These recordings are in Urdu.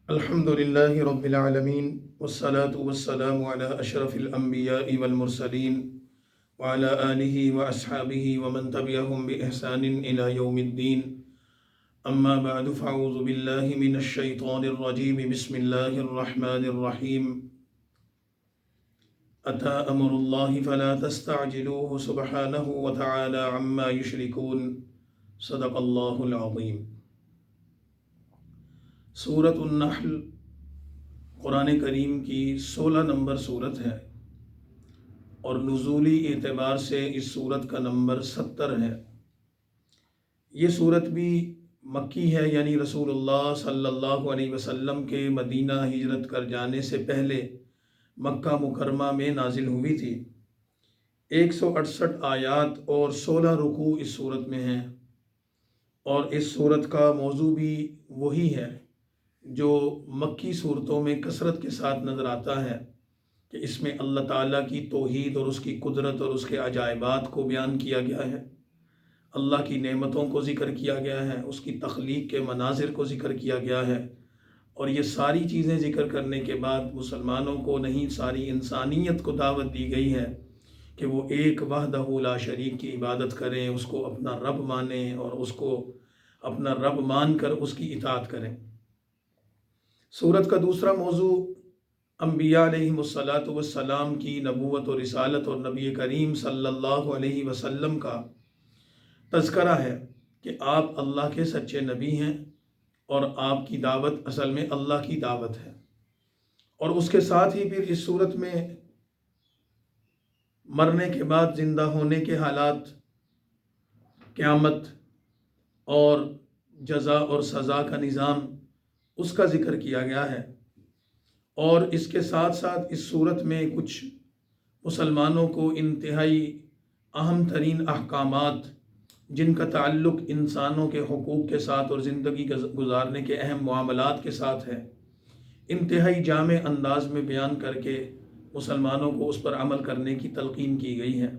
الحمد لله رب العالمين والصلاة والسلام على أشرف الأنبياء والمرسلين وعلى آله وأصحابه ومن تبعهم بإحسان إلى يوم الدين. أما بعد فأعوذ بالله من الشيطان الرجيم. بسم الله الرحمن الرحيم. أتى أمر الله فلا تستعجلوه سبحانه وتعالى عما يشركون. صدق الله العظيم. سورۃ النحل قرآن کریم کی 16 نمبر سورت ہے اور نزولی اعتبار سے اس سورت کا نمبر 70 ہے۔ یہ سورت بھی مکی ہے، یعنی رسول اللہ صلی اللہ علیہ وسلم کے مدینہ ہجرت کر جانے سے پہلے مکہ مکرمہ میں نازل ہوئی تھی۔ 168 آیات اور 16 رکوع اس سورت میں ہیں، اور اس سورت کا موضوع بھی وہی ہے جو مکی صورتوں میں کثرت کے ساتھ نظر آتا ہے کہ اس میں اللہ تعالیٰ کی توحید اور اس کی قدرت اور اس کے عجائبات کو بیان کیا گیا ہے، اللہ کی نعمتوں کو ذکر کیا گیا ہے، اس کی تخلیق کے مناظر کو ذکر کیا گیا ہے، اور یہ ساری چیزیں ذکر کرنے کے بعد مسلمانوں کو نہیں، ساری انسانیت کو دعوت دی گئی ہے کہ وہ ایک وحدہ لا شریک کی عبادت کریں، اس کو اپنا رب مانیں اور اس کو اپنا رب مان کر اس کی اطاعت کریں۔ سورت کا دوسرا موضوع انبیاء علیہم السلام کی نبوت و رسالت اور نبی کریم صلی اللہ علیہ وسلم کا تذکرہ ہے کہ آپ اللہ کے سچے نبی ہیں اور آپ کی دعوت اصل میں اللہ کی دعوت ہے۔ اور اس کے ساتھ ہی پھر اس صورت میں مرنے کے بعد زندہ ہونے کے حالات، قیامت اور جزا اور سزا کا نظام، اس کا ذکر کیا گیا ہے۔ اور اس کے ساتھ ساتھ اس صورت میں کچھ مسلمانوں کو انتہائی اہم ترین احکامات جن کا تعلق انسانوں کے حقوق کے ساتھ اور زندگی گزارنے کے اہم معاملات کے ساتھ ہے، انتہائی جامع انداز میں بیان کر کے مسلمانوں کو اس پر عمل کرنے کی تلقین کی گئی ہے۔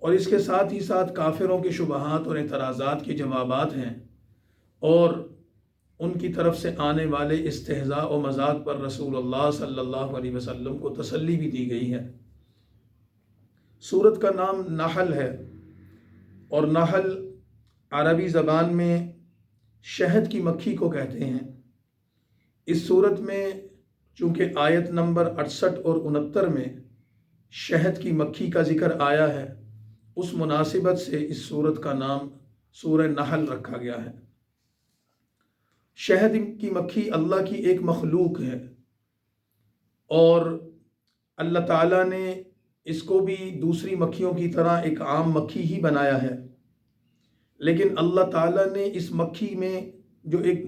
اور اس کے ساتھ ہی ساتھ کافروں کے شبہات اور اعتراضات کے جوابات ہیں، اور ان کی طرف سے آنے والے استہزاء و مذاق پر رسول اللہ صلی اللہ علیہ وسلم کو تسلی بھی دی گئی ہے۔ سورت کا نام نحل ہے، اور نحل عربی زبان میں شہد کی مکھی کو کہتے ہیں۔ اس سورت میں چونکہ آیت نمبر 68 اور 69 میں شہد کی مکھی کا ذکر آیا ہے، اس مناسبت سے اس سورت کا نام سورہ نحل رکھا گیا ہے۔ شہد کی مکھی اللہ کی ایک مخلوق ہے، اور اللہ تعالیٰ نے اس کو بھی دوسری مکھیوں کی طرح ایک عام مکھی ہی بنایا ہے، لیکن اللہ تعالیٰ نے اس مکھی میں جو ایک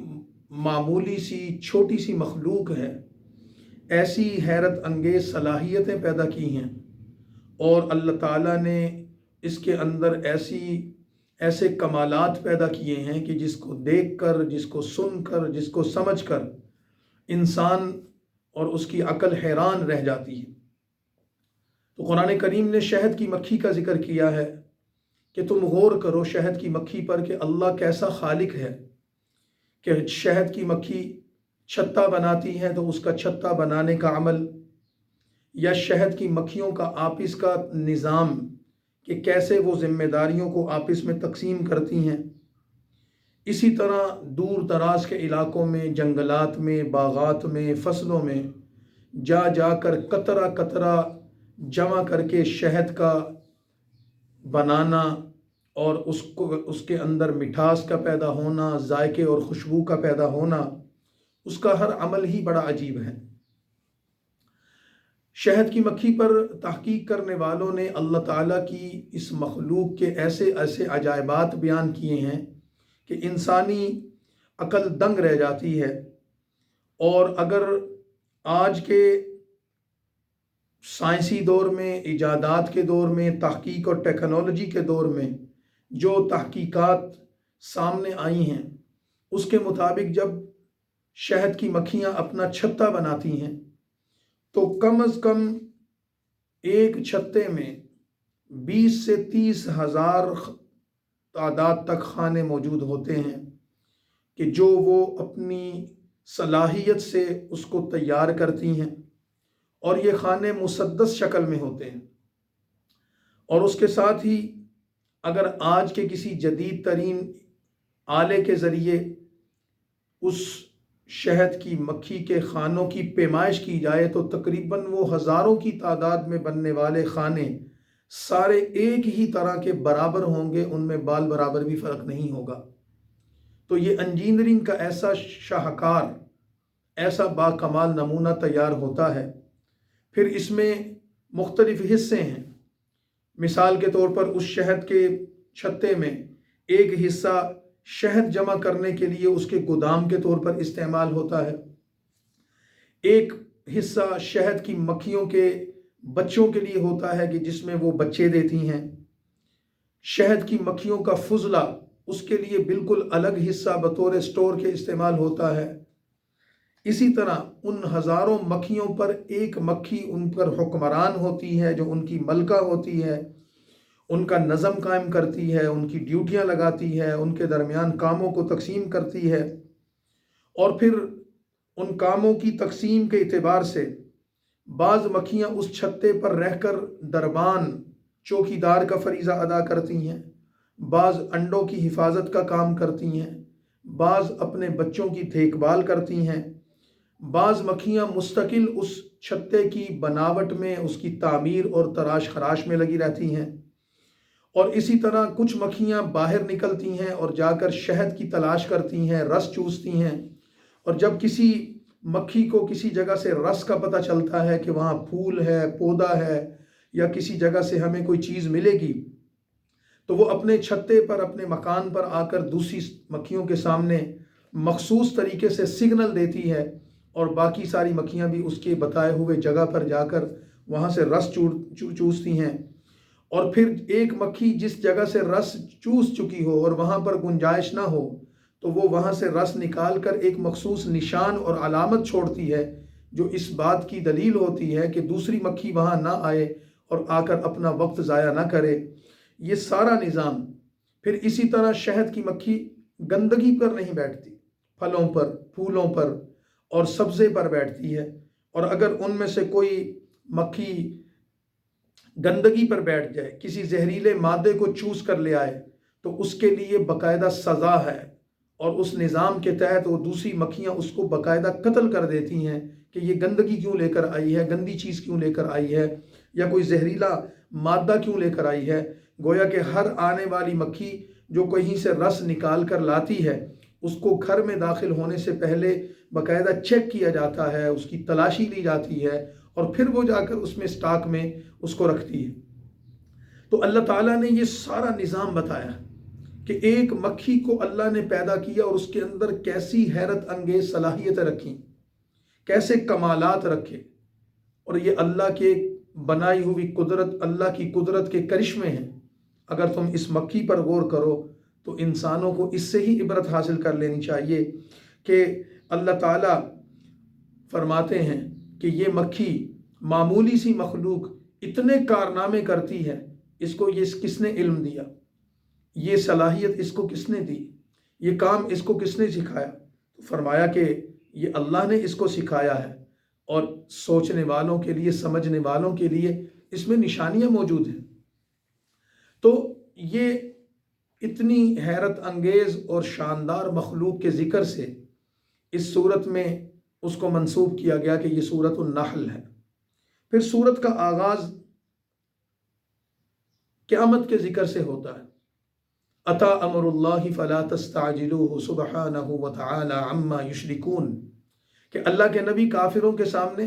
معمولی سی چھوٹی سی مخلوق ہے، ایسی حیرت انگیز صلاحیتیں پیدا کی ہیں، اور اللہ تعالیٰ نے اس کے اندر ایسے کمالات پیدا کیے ہیں کہ جس کو دیکھ کر، جس کو سن کر، جس کو سمجھ کر انسان اور اس کی عقل حیران رہ جاتی ہے۔ تو قرآن کریم نے شہد کی مکھی کا ذکر کیا ہے کہ تم غور کرو شہد کی مکھی پر کہ اللہ کیسا خالق ہے کہ شہد کی مکھی چھتا بناتی ہے تو اس کا چھتا بنانے کا عمل، یا شہد کی مکھیوں کا آپس کا نظام کہ کیسے وہ ذمہ داریوں کو آپس میں تقسیم کرتی ہیں۔ اسی طرح دور دراز کے علاقوں میں، جنگلات میں، باغات میں، فصلوں میں جا جا کر قطرہ قطرہ جمع کر کے شہد کا بنانا، اور اس کے اندر مٹھاس کا پیدا ہونا، ذائقے اور خوشبو کا پیدا ہونا، اس کا ہر عمل ہی بڑا عجیب ہے۔ شہد کی مکھی پر تحقیق کرنے والوں نے اللہ تعالیٰ کی اس مخلوق کے ایسے عجائبات بیان کیے ہیں کہ انسانی عقل دنگ رہ جاتی ہے۔ اور اگر آج کے سائنسی دور میں، ایجادات کے دور میں، تحقیق اور ٹیکنالوجی کے دور میں جو تحقیقات سامنے آئی ہیں، اس کے مطابق جب شہد کی مکھیاں اپنا چھتا بناتی ہیں تو کم از کم ایک چھتے میں 20 سے 30 ہزار تعداد تک خانے موجود ہوتے ہیں کہ جو وہ اپنی صلاحیت سے اس کو تیار کرتی ہیں، اور یہ خانے مسدس شکل میں ہوتے ہیں۔ اور اس کے ساتھ ہی اگر آج کے کسی جدید ترین آلے کے ذریعے اس شہد کی مکھی کے خانوں کی پیمائش کی جائے تو تقریباً وہ ہزاروں کی تعداد میں بننے والے خانے سارے ایک ہی طرح کے برابر ہوں گے، ان میں بال برابر بھی فرق نہیں ہوگا۔ تو یہ انجینئرنگ کا ایسا شاہکار، ایسا باکمال نمونہ تیار ہوتا ہے۔ پھر اس میں مختلف حصے ہیں۔ مثال کے طور پر اس شہد کے چھتے میں ایک حصہ شہد جمع کرنے کے لیے اس کے گودام کے طور پر استعمال ہوتا ہے، ایک حصہ شہد کی مکھیوں کے بچوں کے لیے ہوتا ہے کہ جس میں وہ بچے دیتی ہیں، شہد کی مکھیوں کا فضلہ اس کے لیے بالکل الگ حصہ بطور سٹور کے استعمال ہوتا ہے۔ اسی طرح ان ہزاروں مکھیوں پر ایک مکھی ان پر حکمران ہوتی ہے جو ان کی ملکہ ہوتی ہے، ان کا نظم قائم کرتی ہے، ان کی ڈیوٹیاں لگاتی ہے، ان کے درمیان کاموں کو تقسیم کرتی ہے، اور پھر ان کاموں کی تقسیم کے اعتبار سے بعض مکھیاں اس چھتے پر رہ کر دربان چوکیدار کا فریضہ ادا کرتی ہیں، بعض انڈوں کی حفاظت کا کام کرتی ہیں، بعض اپنے بچوں کی دیکھ بھال کرتی ہیں، بعض مکھیاں مستقل اس چھتے کی بناوٹ میں، اس کی تعمیر اور تراش خراش میں لگی رہتی ہیں، اور اسی طرح کچھ مکھیاں باہر نکلتی ہیں اور جا کر شہد کی تلاش کرتی ہیں، رس چوستی ہیں، اور جب کسی مکھی کو کسی جگہ سے رس کا پتہ چلتا ہے کہ وہاں پھول ہے، پودا ہے، یا کسی جگہ سے ہمیں کوئی چیز ملے گی، تو وہ اپنے چھتے پر، اپنے مکان پر آ کر دوسری مکھیوں کے سامنے مخصوص طریقے سے سگنل دیتی ہے، اور باقی ساری مکھیاں بھی اس کے بتائے ہوئے جگہ پر جا کر وہاں سے رس چوستی ہیں۔ اور پھر ایک مکھی جس جگہ سے رس چوس چکی ہو اور وہاں پر گنجائش نہ ہو تو وہ وہاں سے رس نکال کر ایک مخصوص نشان اور علامت چھوڑتی ہے، جو اس بات کی دلیل ہوتی ہے کہ دوسری مکھی وہاں نہ آئے اور آ کر اپنا وقت ضائع نہ کرے۔ یہ سارا نظام۔ پھر اسی طرح شہد کی مکھی گندگی پر نہیں بیٹھتی، پھلوں پر، پھولوں پر اور سبزے پر بیٹھتی ہے، اور اگر ان میں سے کوئی مکھی گندگی پر بیٹھ جائے، کسی زہریلے مادے کو چوس کر لے آئے، تو اس کے لیے باقاعدہ سزا ہے، اور اس نظام کے تحت وہ دوسری مکھیاں اس کو باقاعدہ قتل کر دیتی ہیں کہ یہ گندگی کیوں لے کر آئی ہے، گندی چیز کیوں لے کر آئی ہے، یا کوئی زہریلا مادہ کیوں لے کر آئی ہے۔ گویا کہ ہر آنے والی مکھی جو کہیں سے رس نکال کر لاتی ہے، اس کو گھر میں داخل ہونے سے پہلے باقاعدہ چیک کیا جاتا ہے، اس کی تلاشی لی جاتی ہے، اور پھر وہ جا کر اس میں سٹاک میں اس کو رکھتی ہے۔ تو اللہ تعالیٰ نے یہ سارا نظام بتایا کہ ایک مکھی کو اللہ نے پیدا کیا اور اس کے اندر کیسی حیرت انگیز صلاحیتیں رکھیں، کیسے کمالات رکھے، اور یہ اللہ کے بنائی ہوئی قدرت، اللہ کی قدرت کے کرشمے ہیں۔ اگر تم اس مکھی پر غور کرو تو انسانوں کو اس سے ہی عبرت حاصل کر لینی چاہیے کہ اللہ تعالیٰ فرماتے ہیں کہ یہ مکھی معمولی سی مخلوق اتنے کارنامے کرتی ہے، اس کو یہ کس نے علم دیا، یہ صلاحیت اس کو کس نے دی، یہ کام اس کو کس نے سکھایا؟ تو فرمایا کہ یہ اللہ نے اس کو سکھایا ہے، اور سوچنے والوں کے لیے، سمجھنے والوں کے لیے اس میں نشانیاں موجود ہیں۔ تو یہ اتنی حیرت انگیز اور شاندار مخلوق کے ذکر سے اس صورت میں اس کو منسوب کیا گیا کہ یہ سورۃ النحل ہے۔ پھر سورت کا آغاز قیامت کے ذکر سے ہوتا ہے۔ اتی امر اللہ فلا تستعجلوہ سبحانہ وتعالی عما یشرکون، کہ اللہ کے نبی کافروں کے سامنے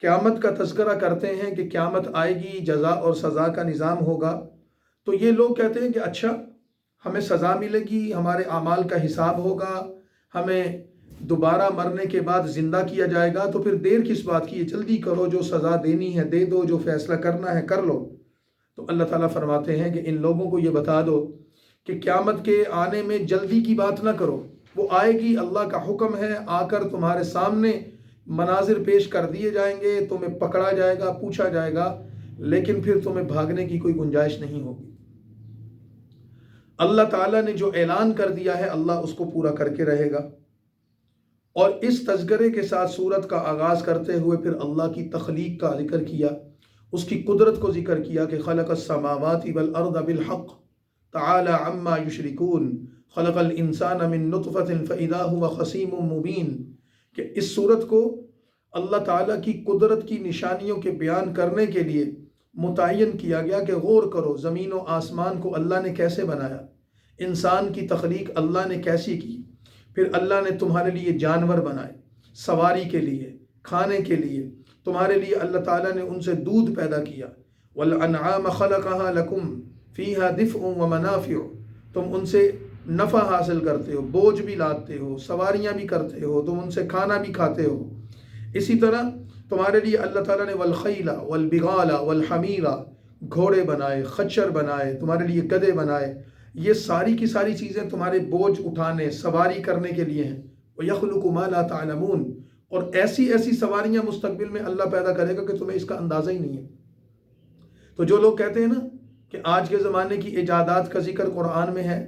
قیامت کا تذکرہ کرتے ہیں کہ قیامت آئے گی، جزا اور سزا کا نظام ہوگا، تو یہ لوگ کہتے ہیں کہ اچھا ہمیں سزا ملے گی، ہمارے اعمال کا حساب ہوگا، ہمیں دوبارہ مرنے کے بعد زندہ کیا جائے گا، تو پھر دیر کس بات کی ہے، جلدی کرو، جو سزا دینی ہے دے دو، جو فیصلہ کرنا ہے کر لو۔ تو اللہ تعالیٰ فرماتے ہیں کہ ان لوگوں کو یہ بتا دو کہ قیامت کے آنے میں جلدی کی بات نہ کرو، وہ آئے گی، اللہ کا حکم ہے، آ کر تمہارے سامنے مناظر پیش کر دیے جائیں گے، تمہیں پکڑا جائے گا، پوچھا جائے گا، لیکن پھر تمہیں بھاگنے کی کوئی گنجائش نہیں ہوگی۔ اللہ تعالیٰ نے جو اعلان کر دیا ہے اللہ اس کو پورا کر کے رہے گا، اور اس تذکرے کے ساتھ سورت کا آغاز کرتے ہوئے پھر اللہ کی تخلیق کا ذکر کیا، اس کی قدرت کو ذکر کیا کہ خلق السماوات والارض بالحق تعالی عما یشرکون خلق الانسان من نطفۃ فاذا هو خصیم مبین، کہ اس سورت کو اللہ تعالیٰ کی قدرت کی نشانیوں کے بیان کرنے کے لیے متعین کیا گیا کہ غور کرو زمین و آسمان کو اللہ نے کیسے بنایا، انسان کی تخلیق اللہ نے کیسی کی، پھر اللہ نے تمہارے لیے جانور بنائے سواری کے لیے، کھانے کے لیے، تمہارے لیے اللہ تعالیٰ نے ان سے دودھ پیدا کیا، والانعام خلقها لکم فیہا دفء ومنافع، تم ان سے نفع حاصل کرتے ہو، بوجھ بھی لاتے ہو، سواریاں بھی کرتے ہو، تم ان سے کھانا بھی کھاتے ہو۔ اسی طرح تمہارے لیے اللہ تعالیٰ نے والخیل والبغال والحمیر، گھوڑے بنائے، خچر بنائے، تمہارے لیے گدھے بنائے، یہ ساری کی ساری چیزیں تمہارے بوجھ اٹھانے سواری کرنے کے لیے ہیں۔ وَيَخْلُقُ مَا لَا تَعْلَمُونَ، اور ایسی ایسی سواریاں مستقبل میں اللہ پیدا کرے گا کہ تمہیں اس کا اندازہ ہی نہیں ہے۔ تو جو لوگ کہتے ہیں نا کہ آج کے زمانے کی ایجادات کا ذکر قرآن میں ہے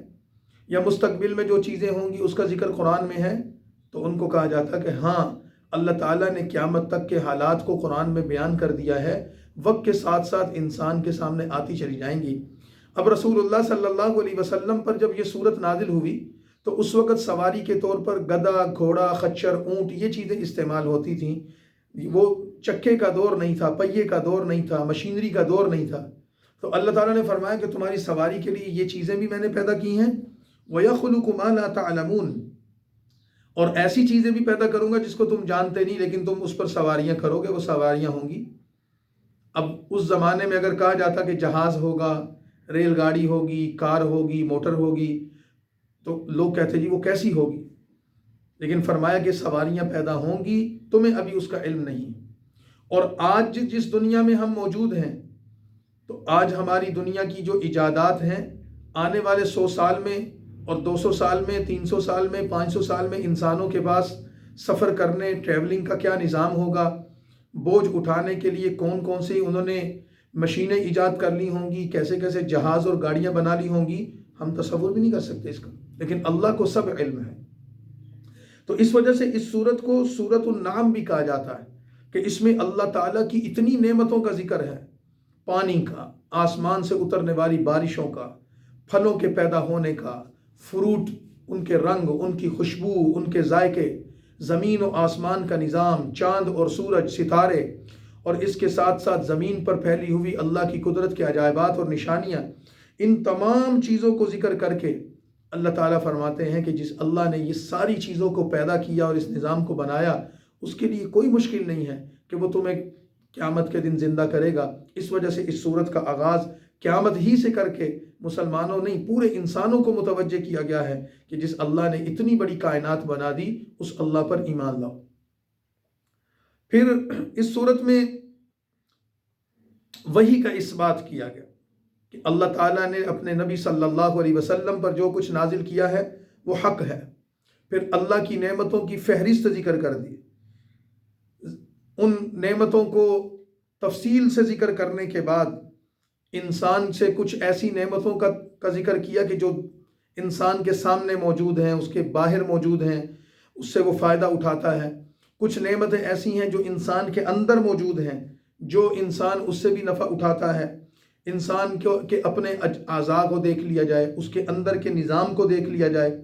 یا مستقبل میں جو چیزیں ہوں گی اس کا ذکر قرآن میں ہے، تو ان کو کہا جاتا ہے کہ ہاں اللہ تعالیٰ نے قیامت تک کے حالات کو قرآن میں بیان کر دیا ہے، وقت کے ساتھ ساتھ انسان کے سامنے آتی چلی جائیں گی۔ اب رسول اللہ صلی اللہ علیہ وسلم پر جب یہ صورت نازل ہوئی تو اس وقت سواری کے طور پر گدھا، گھوڑا، خچر، اونٹ یہ چیزیں استعمال ہوتی تھیں۔ وہ چکے کا دور نہیں تھا، پہیے کا دور نہیں تھا، مشینری کا دور نہیں تھا۔ تو اللہ تعالیٰ نے فرمایا کہ تمہاری سواری کے لیے یہ چیزیں بھی میں نے پیدا کی ہیں، وَيَخْلُقُ مَا لَا تَعْلَمُونَ، اور ایسی چیزیں بھی پیدا کروں گا جس کو تم جانتے نہیں لیکن تم اس پر سواریاں کرو گے، وہ سواریاں ہوں گی۔ اب اس زمانے میں اگر کہا جاتا کہ جہاز ہوگا، ریل گاڑی ہوگی، کار ہوگی، موٹر ہوگی، تو لوگ کہتے جی وہ کیسی ہوگی، لیکن فرمایا کہ سواریاں پیدا ہوں گی، تمہیں ابھی اس کا علم نہیں۔ اور آج جس دنیا میں ہم موجود ہیں، تو آج ہماری دنیا کی جو ایجادات ہیں، آنے والے 100 سال میں اور 200 سال میں، 300 سال میں، 500 سال میں انسانوں کے پاس سفر کرنے، ٹریولنگ کا کیا نظام ہوگا، بوجھ اٹھانے کے لیے کون کون سی انہوں نے مشینیں ایجاد کر لی ہوں گی، کیسے کیسے جہاز اور گاڑیاں بنا لی ہوں گی، ہم تصور بھی نہیں کر سکتے اس کا، لیکن اللہ کو سب علم ہے۔ تو اس وجہ سے اس سورت کو سورت النعم بھی کہا جاتا ہے کہ اس میں اللہ تعالیٰ کی اتنی نعمتوں کا ذکر ہے، پانی کا، آسمان سے اترنے والی بارشوں کا، پھلوں کے پیدا ہونے کا، فروٹ، ان کے رنگ، ان کی خوشبو، ان کے ذائقے، زمین و آسمان کا نظام، چاند اور سورج، ستارے، اور اس کے ساتھ ساتھ زمین پر پھیلی ہوئی اللہ کی قدرت کے عجائبات اور نشانیاں، ان تمام چیزوں کو ذکر کر کے اللہ تعالیٰ فرماتے ہیں کہ جس اللہ نے یہ ساری چیزوں کو پیدا کیا اور اس نظام کو بنایا، اس کے لیے کوئی مشکل نہیں ہے کہ وہ تمہیں قیامت کے دن زندہ کرے گا۔ اس وجہ سے اس سورت کا آغاز قیامت ہی سے کر کے مسلمانوں نہیں پورے انسانوں کو متوجہ کیا گیا ہے کہ جس اللہ نے اتنی بڑی کائنات بنا دی اس اللہ پر ایمان لاؤ۔ پھر اس صورت میں وحی کا اثبات کیا گیا کہ اللہ تعالیٰ نے اپنے نبی صلی اللہ علیہ وسلم پر جو کچھ نازل کیا ہے وہ حق ہے۔ پھر اللہ کی نعمتوں کی فہرست ذکر کر دی، ان نعمتوں کو تفصیل سے ذکر کرنے کے بعد انسان سے کچھ ایسی نعمتوں کا ذکر کیا کہ جو انسان کے سامنے موجود ہیں، اس کے باہر موجود ہیں، اس سے وہ فائدہ اٹھاتا ہے۔ کچھ نعمتیں ایسی ہیں جو انسان کے اندر موجود ہیں، جو انسان اس سے بھی نفع اٹھاتا ہے۔ انسان کے اپنے اعضاء کو دیکھ لیا جائے، اس کے اندر کے نظام کو دیکھ لیا جائے،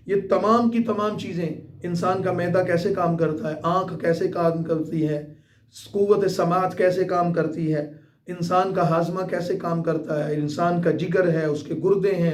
یہ تمام کی تمام چیزیں، انسان کا معدہ کیسے کام کرتا ہے، آنکھ کیسے کام کرتی ہے، قوت سماعت کیسے کام کرتی ہے، انسان کا ہاضمہ کیسے کام کرتا ہے، انسان کا جگر ہے، اس کے گردے ہیں،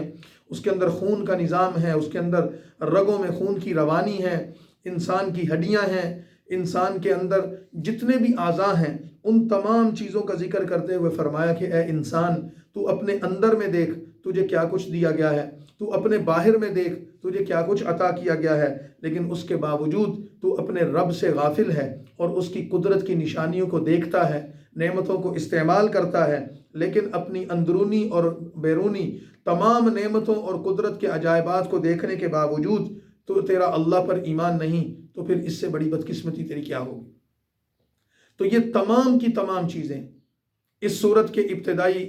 اس کے اندر خون کا نظام ہے، اس کے اندر رگوں میں خون کی روانی ہے، انسان کی ہڈیاں ہیں، انسان کے اندر جتنے بھی اعضاء ہیں، ان تمام چیزوں کا ذکر کرتے ہوئے فرمایا کہ اے انسان، تو اپنے اندر میں دیکھ تجھے کیا کچھ دیا گیا ہے، تو اپنے باہر میں دیکھ تجھے کیا کچھ عطا کیا گیا ہے، لیکن اس کے باوجود تو اپنے رب سے غافل ہے اور اس کی قدرت کی نشانیوں کو دیکھتا ہے، نعمتوں کو استعمال کرتا ہے، لیکن اپنی اندرونی اور بیرونی تمام نعمتوں اور قدرت کے عجائبات کو دیکھنے کے باوجود تو تیرا اللہ پر ایمان نہیں، تو پھر اس سے بڑی بدقسمتی تیری کیا ہوگی۔ تو یہ تمام کی تمام چیزیں اس سورت کے ابتدائی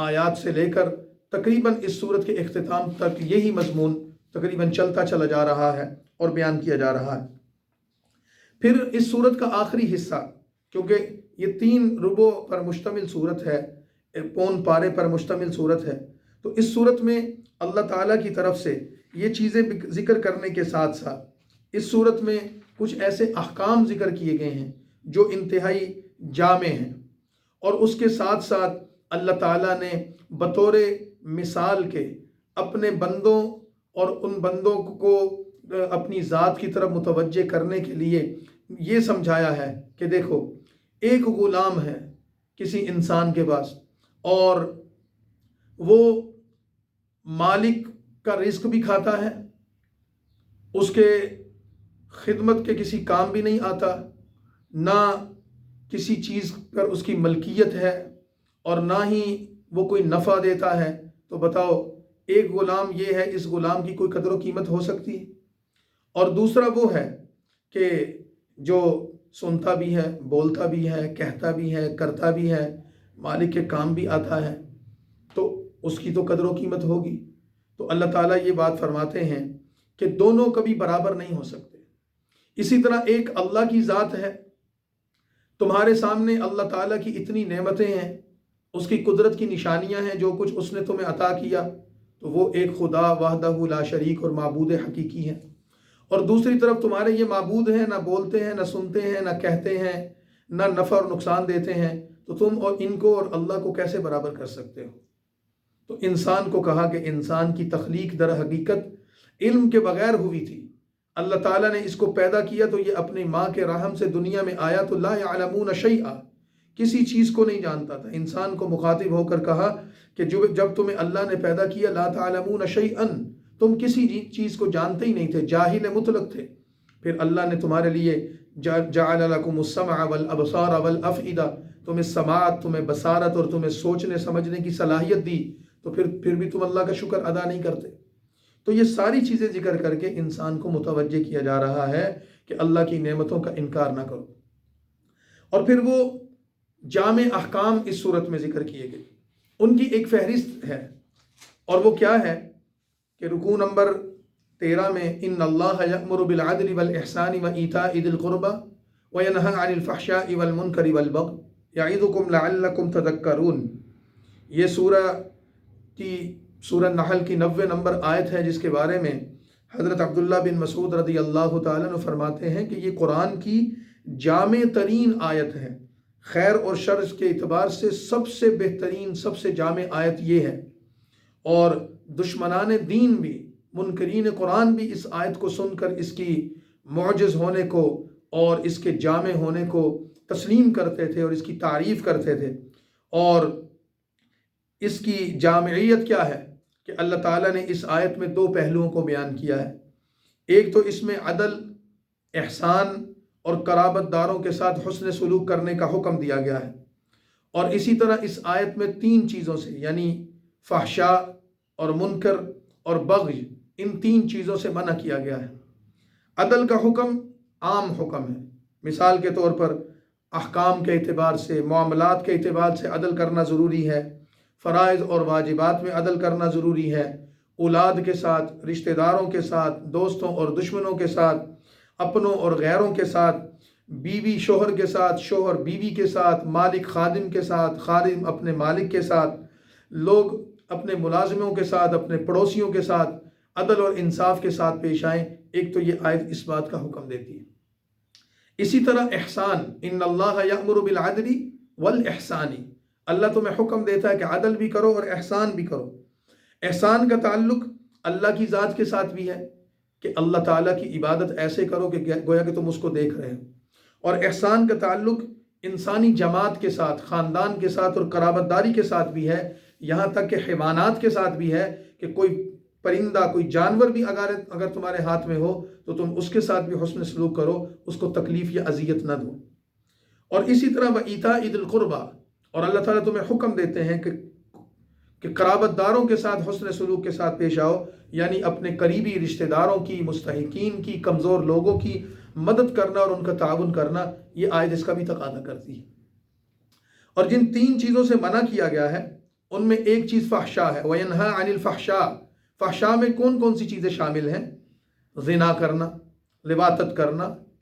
آیات سے لے کر تقریباً اس سورت کے اختتام تک یہی مضمون تقریباً چلتا چلا جا رہا ہے اور بیان کیا جا رہا ہے۔ پھر اس صورت کا آخری حصہ، کیونکہ یہ 3 ربع پر مشتمل صورت ہے، پون پارے پر مشتمل صورت ہے، تو اس صورت میں اللہ تعالیٰ کی طرف سے یہ چیزیں ذکر کرنے کے ساتھ ساتھ اس صورت میں کچھ ایسے احکام ذکر کیے گئے ہیں جو انتہائی جامع ہیں، اور اس کے ساتھ ساتھ اللہ تعالیٰ نے بطور مثال کے اپنے بندوں اور ان بندوں کو اپنی ذات کی طرف متوجہ کرنے کے لیے یہ سمجھایا ہے کہ دیکھو، ایک غلام ہے کسی انسان کے پاس، اور وہ مالک کا رزق بھی کھاتا ہے، اس کے خدمت کے کسی کام بھی نہیں آتا، نہ کسی چیز پر اس کی ملکیت ہے، اور نہ ہی وہ کوئی نفع دیتا ہے، تو بتاؤ ایک غلام یہ ہے، اس غلام کی کوئی قدر و قیمت ہو سکتی ہے؟ اور دوسرا وہ ہے کہ جو سنتا بھی ہے، بولتا بھی ہے، کہتا بھی ہے، کرتا بھی ہے، مالک کے کام بھی آتا ہے، تو اس کی تو قدر و قیمت ہوگی۔ تو اللہ تعالیٰ یہ بات فرماتے ہیں کہ دونوں کبھی برابر نہیں ہو سکتے۔ اسی طرح ایک اللہ کی ذات ہے، تمہارے سامنے اللہ تعالیٰ کی اتنی نعمتیں ہیں، اس کی قدرت کی نشانیاں ہیں، جو کچھ اس نے تمہیں عطا کیا، تو وہ ایک خدا وحدہ لا شریک اور معبود حقیقی ہے۔ اور دوسری طرف تمہارے یہ معبود ہیں، نہ بولتے ہیں، نہ سنتے ہیں، نہ کہتے ہیں، نہ نفع اور نقصان دیتے ہیں، تو تم اور ان کو اور اللہ کو کیسے برابر کر سکتے ہو؟ تو انسان کو کہا کہ انسان کی تخلیق در حقیقت علم کے بغیر ہوئی تھی۔ اللہ تعالیٰ نے اس کو پیدا کیا تو یہ اپنی ماں کے رحم سے دنیا میں آیا، تو لا یعلمون شیئا، کسی چیز کو نہیں جانتا تھا۔ انسان کو مخاطب ہو کر کہا کہ جب تمہیں اللہ نے پیدا کیا، لا تعلمون شیئا، تم کسی چیز کو جانتے ہی نہیں تھے، جاہل مطلق تھے۔ پھر اللہ نے تمہارے لیے جعل لکم السمع والابصار والافئدہ، تمہیں سماعت، تمہیں بصارت اور تمہیں سوچنے سمجھنے کی صلاحیت دی، تو پھر بھی تم اللہ کا شکر ادا نہیں کرتے۔ تو یہ ساری چیزیں ذکر کر کے انسان کو متوجہ کیا جا رہا ہے کہ اللہ کی نعمتوں کا انکار نہ کرو۔ اور پھر وہ جامع احکام اس صورت میں ذکر کیے گئے، ان کی ایک فہرست ہے، اور وہ کیا ہے کہ رکوع نمبر 13 میں ان اللہ یأمر بالعدل والاحسان وایتاء ذی القربى وینہی عن الفحشاء والمنکر والبغی یعظکم لعلکم تذکرون، یہ سورہ نحل کی 90 نمبر آیت ہے، جس کے بارے میں حضرت عبداللہ بن مسعود رضی اللہ تعالیٰ عنہ فرماتے ہیں کہ یہ قرآن کی جامع ترین آیت ہے، خیر اور شر کے اعتبار سے سب سے بہترین، سب سے جامع آیت یہ ہے، اور دشمنان دین بھی، منکرین قرآن بھی اس آیت کو سن کر اس کی معجز ہونے کو اور اس کے جامع ہونے کو تسلیم کرتے تھے اور اس کی تعریف کرتے تھے۔ اور اس کی جامعیت کیا ہے کہ اللہ تعالیٰ نے اس آیت میں 2 پہلوؤں کو بیان کیا ہے۔ ایک تو اس میں عدل، احسان اور قرابت داروں کے ساتھ حسن سلوک کرنے کا حکم دیا گیا ہے، اور اسی طرح اس آیت میں 3 چیزوں سے، یعنی فحشاء اور منکر اور بغی، ان 3 چیزوں سے منع کیا گیا ہے۔ عدل کا حکم عام حکم ہے، مثال کے طور پر احکام کے اعتبار سے، معاملات کے اعتبار سے عدل کرنا ضروری ہے، فرائض اور واجبات میں عدل کرنا ضروری ہے، اولاد کے ساتھ، رشتہ داروں کے ساتھ، دوستوں اور دشمنوں کے ساتھ، اپنوں اور غیروں کے ساتھ، بیوی شوہر کے ساتھ، شوہر بیوی کے ساتھ، مالک خادم کے ساتھ، خادم اپنے مالک کے ساتھ، لوگ اپنے ملازموں کے ساتھ، اپنے پڑوسیوں کے ساتھ عدل اور انصاف کے ساتھ پیش آئیں۔ ایک تو یہ آیت اس بات کا حکم دیتی ہے۔ اسی طرح احسان، ان اللہ یأمر بالعدل والاحسان، اللہ تمہیں حکم دیتا ہے کہ عدل بھی کرو اور احسان بھی کرو۔ احسان کا تعلق اللہ کی ذات کے ساتھ بھی ہے کہ اللہ تعالیٰ کی عبادت ایسے کرو کہ گویا کہ تم اس کو دیکھ رہے ہو، اور احسان کا تعلق انسانی جماعت کے ساتھ، خاندان کے ساتھ اور قرابت داری کے ساتھ بھی ہے، یہاں تک کہ حیوانات کے ساتھ بھی ہے کہ کوئی پرندہ، کوئی جانور بھی اگر تمہارے ہاتھ میں ہو تو تم اس کے ساتھ بھی حسن سلوک کرو، اس کو تکلیف یا اذیت نہ دو۔ اور اسی طرح وایتاء ذی القربى، اور اللہ تعالیٰ تمہیں حکم دیتے ہیں کہ قرابت داروں کے ساتھ حسن سلوک کے ساتھ پیش آؤ، یعنی اپنے قریبی رشتہ داروں کی، مستحقین کی، کمزور لوگوں کی مدد کرنا اور ان کا تعاون کرنا، یہ آیت اس کا بھی تقاضا کرتی ہے۔ اور جن 3 چیزوں سے منع کیا گیا ہے ان میں ایک چیز فحشاء ہے، وَيَنْهَا عَنِ الْفَحْشَاءِ، فحشاء میں کون کون سی چیزیں شامل ہیں؟ زنا کرنا، لواطت کرنا،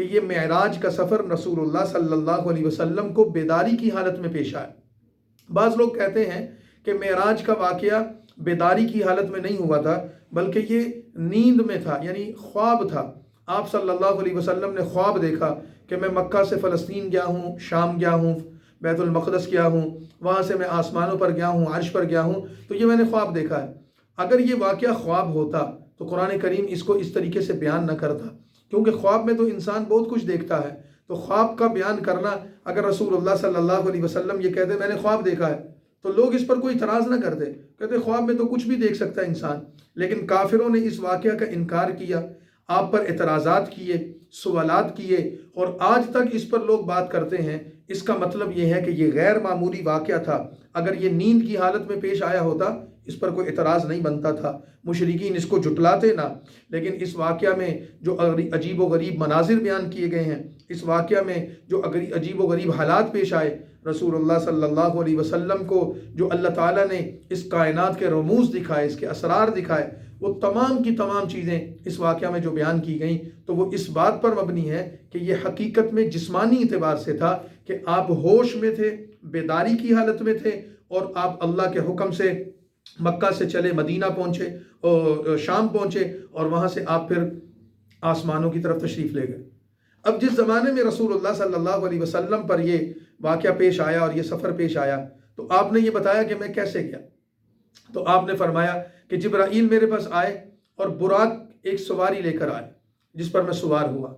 کہ یہ معراج کا سفر رسول اللہ صلی اللہ علیہ وسلم کو بیداری کی حالت میں پیش آیا۔ بعض لوگ کہتے ہیں کہ معراج کا واقعہ بیداری کی حالت میں نہیں ہوا تھا، بلکہ یہ نیند میں تھا، یعنی خواب تھا۔ آپ صلی اللہ علیہ وسلم نے خواب دیکھا کہ میں مکہ سے فلسطین گیا ہوں، شام گیا ہوں، بیت المقدس گیا ہوں، وہاں سے میں آسمانوں پر گیا ہوں، عرش پر گیا ہوں، تو یہ میں نے خواب دیکھا ہے۔ اگر یہ واقعہ خواب ہوتا تو قرآن کریم اس کو اس طریقے سے بیان نہ کرتا، کیونکہ خواب میں تو انسان بہت کچھ دیکھتا ہے، تو خواب کا بیان کرنا، اگر رسول اللہ صلی اللہ علیہ وسلم یہ کہتے میں نے خواب دیکھا ہے تو لوگ اس پر کوئی اعتراض نہ کرتے، کہتے خواب میں تو کچھ بھی دیکھ سکتا ہے انسان۔ لیکن کافروں نے اس واقعہ کا انکار کیا، آپ پر اعتراضات کیے، سوالات کیے، اور آج تک اس پر لوگ بات کرتے ہیں۔ اس کا مطلب یہ ہے کہ یہ غیر معمولی واقعہ تھا۔ اگر یہ نیند کی حالت میں پیش آیا ہوتا اس پر کوئی اعتراض نہیں بنتا تھا، مشرکین اس کو جھٹلاتے نہ۔ لیکن اس واقعہ میں جو عجیب و غریب مناظر بیان کیے گئے ہیں، اس واقعہ میں جو عجیب و غریب حالات پیش آئے، رسول اللہ صلی اللہ علیہ وسلم کو جو اللہ تعالیٰ نے اس کائنات کے رموز دکھائے، اس کے اسرار دکھائے، وہ تمام کی تمام چیزیں اس واقعہ میں جو بیان کی گئیں تو وہ اس بات پر مبنی ہے کہ یہ حقیقت میں جسمانی اعتبار سے تھا کہ آپ ہوش میں تھے، بیداری کی حالت میں تھے، اور آپ اللہ کے حکم سے مکہ سے چلے، مدینہ پہنچے اور شام پہنچے، اور وہاں سے آپ پھر آسمانوں کی طرف تشریف لے گئے۔ اب جس زمانے میں رسول اللہ صلی اللہ علیہ وسلم پر یہ واقعہ پیش آیا اور یہ سفر پیش آیا تو آپ نے یہ بتایا کہ میں کیسے گیا، تو آپ نے فرمایا کہ جبرائیل میرے پاس آئے اور براق ایک سواری لے کر آئے جس پر میں سوار ہوا،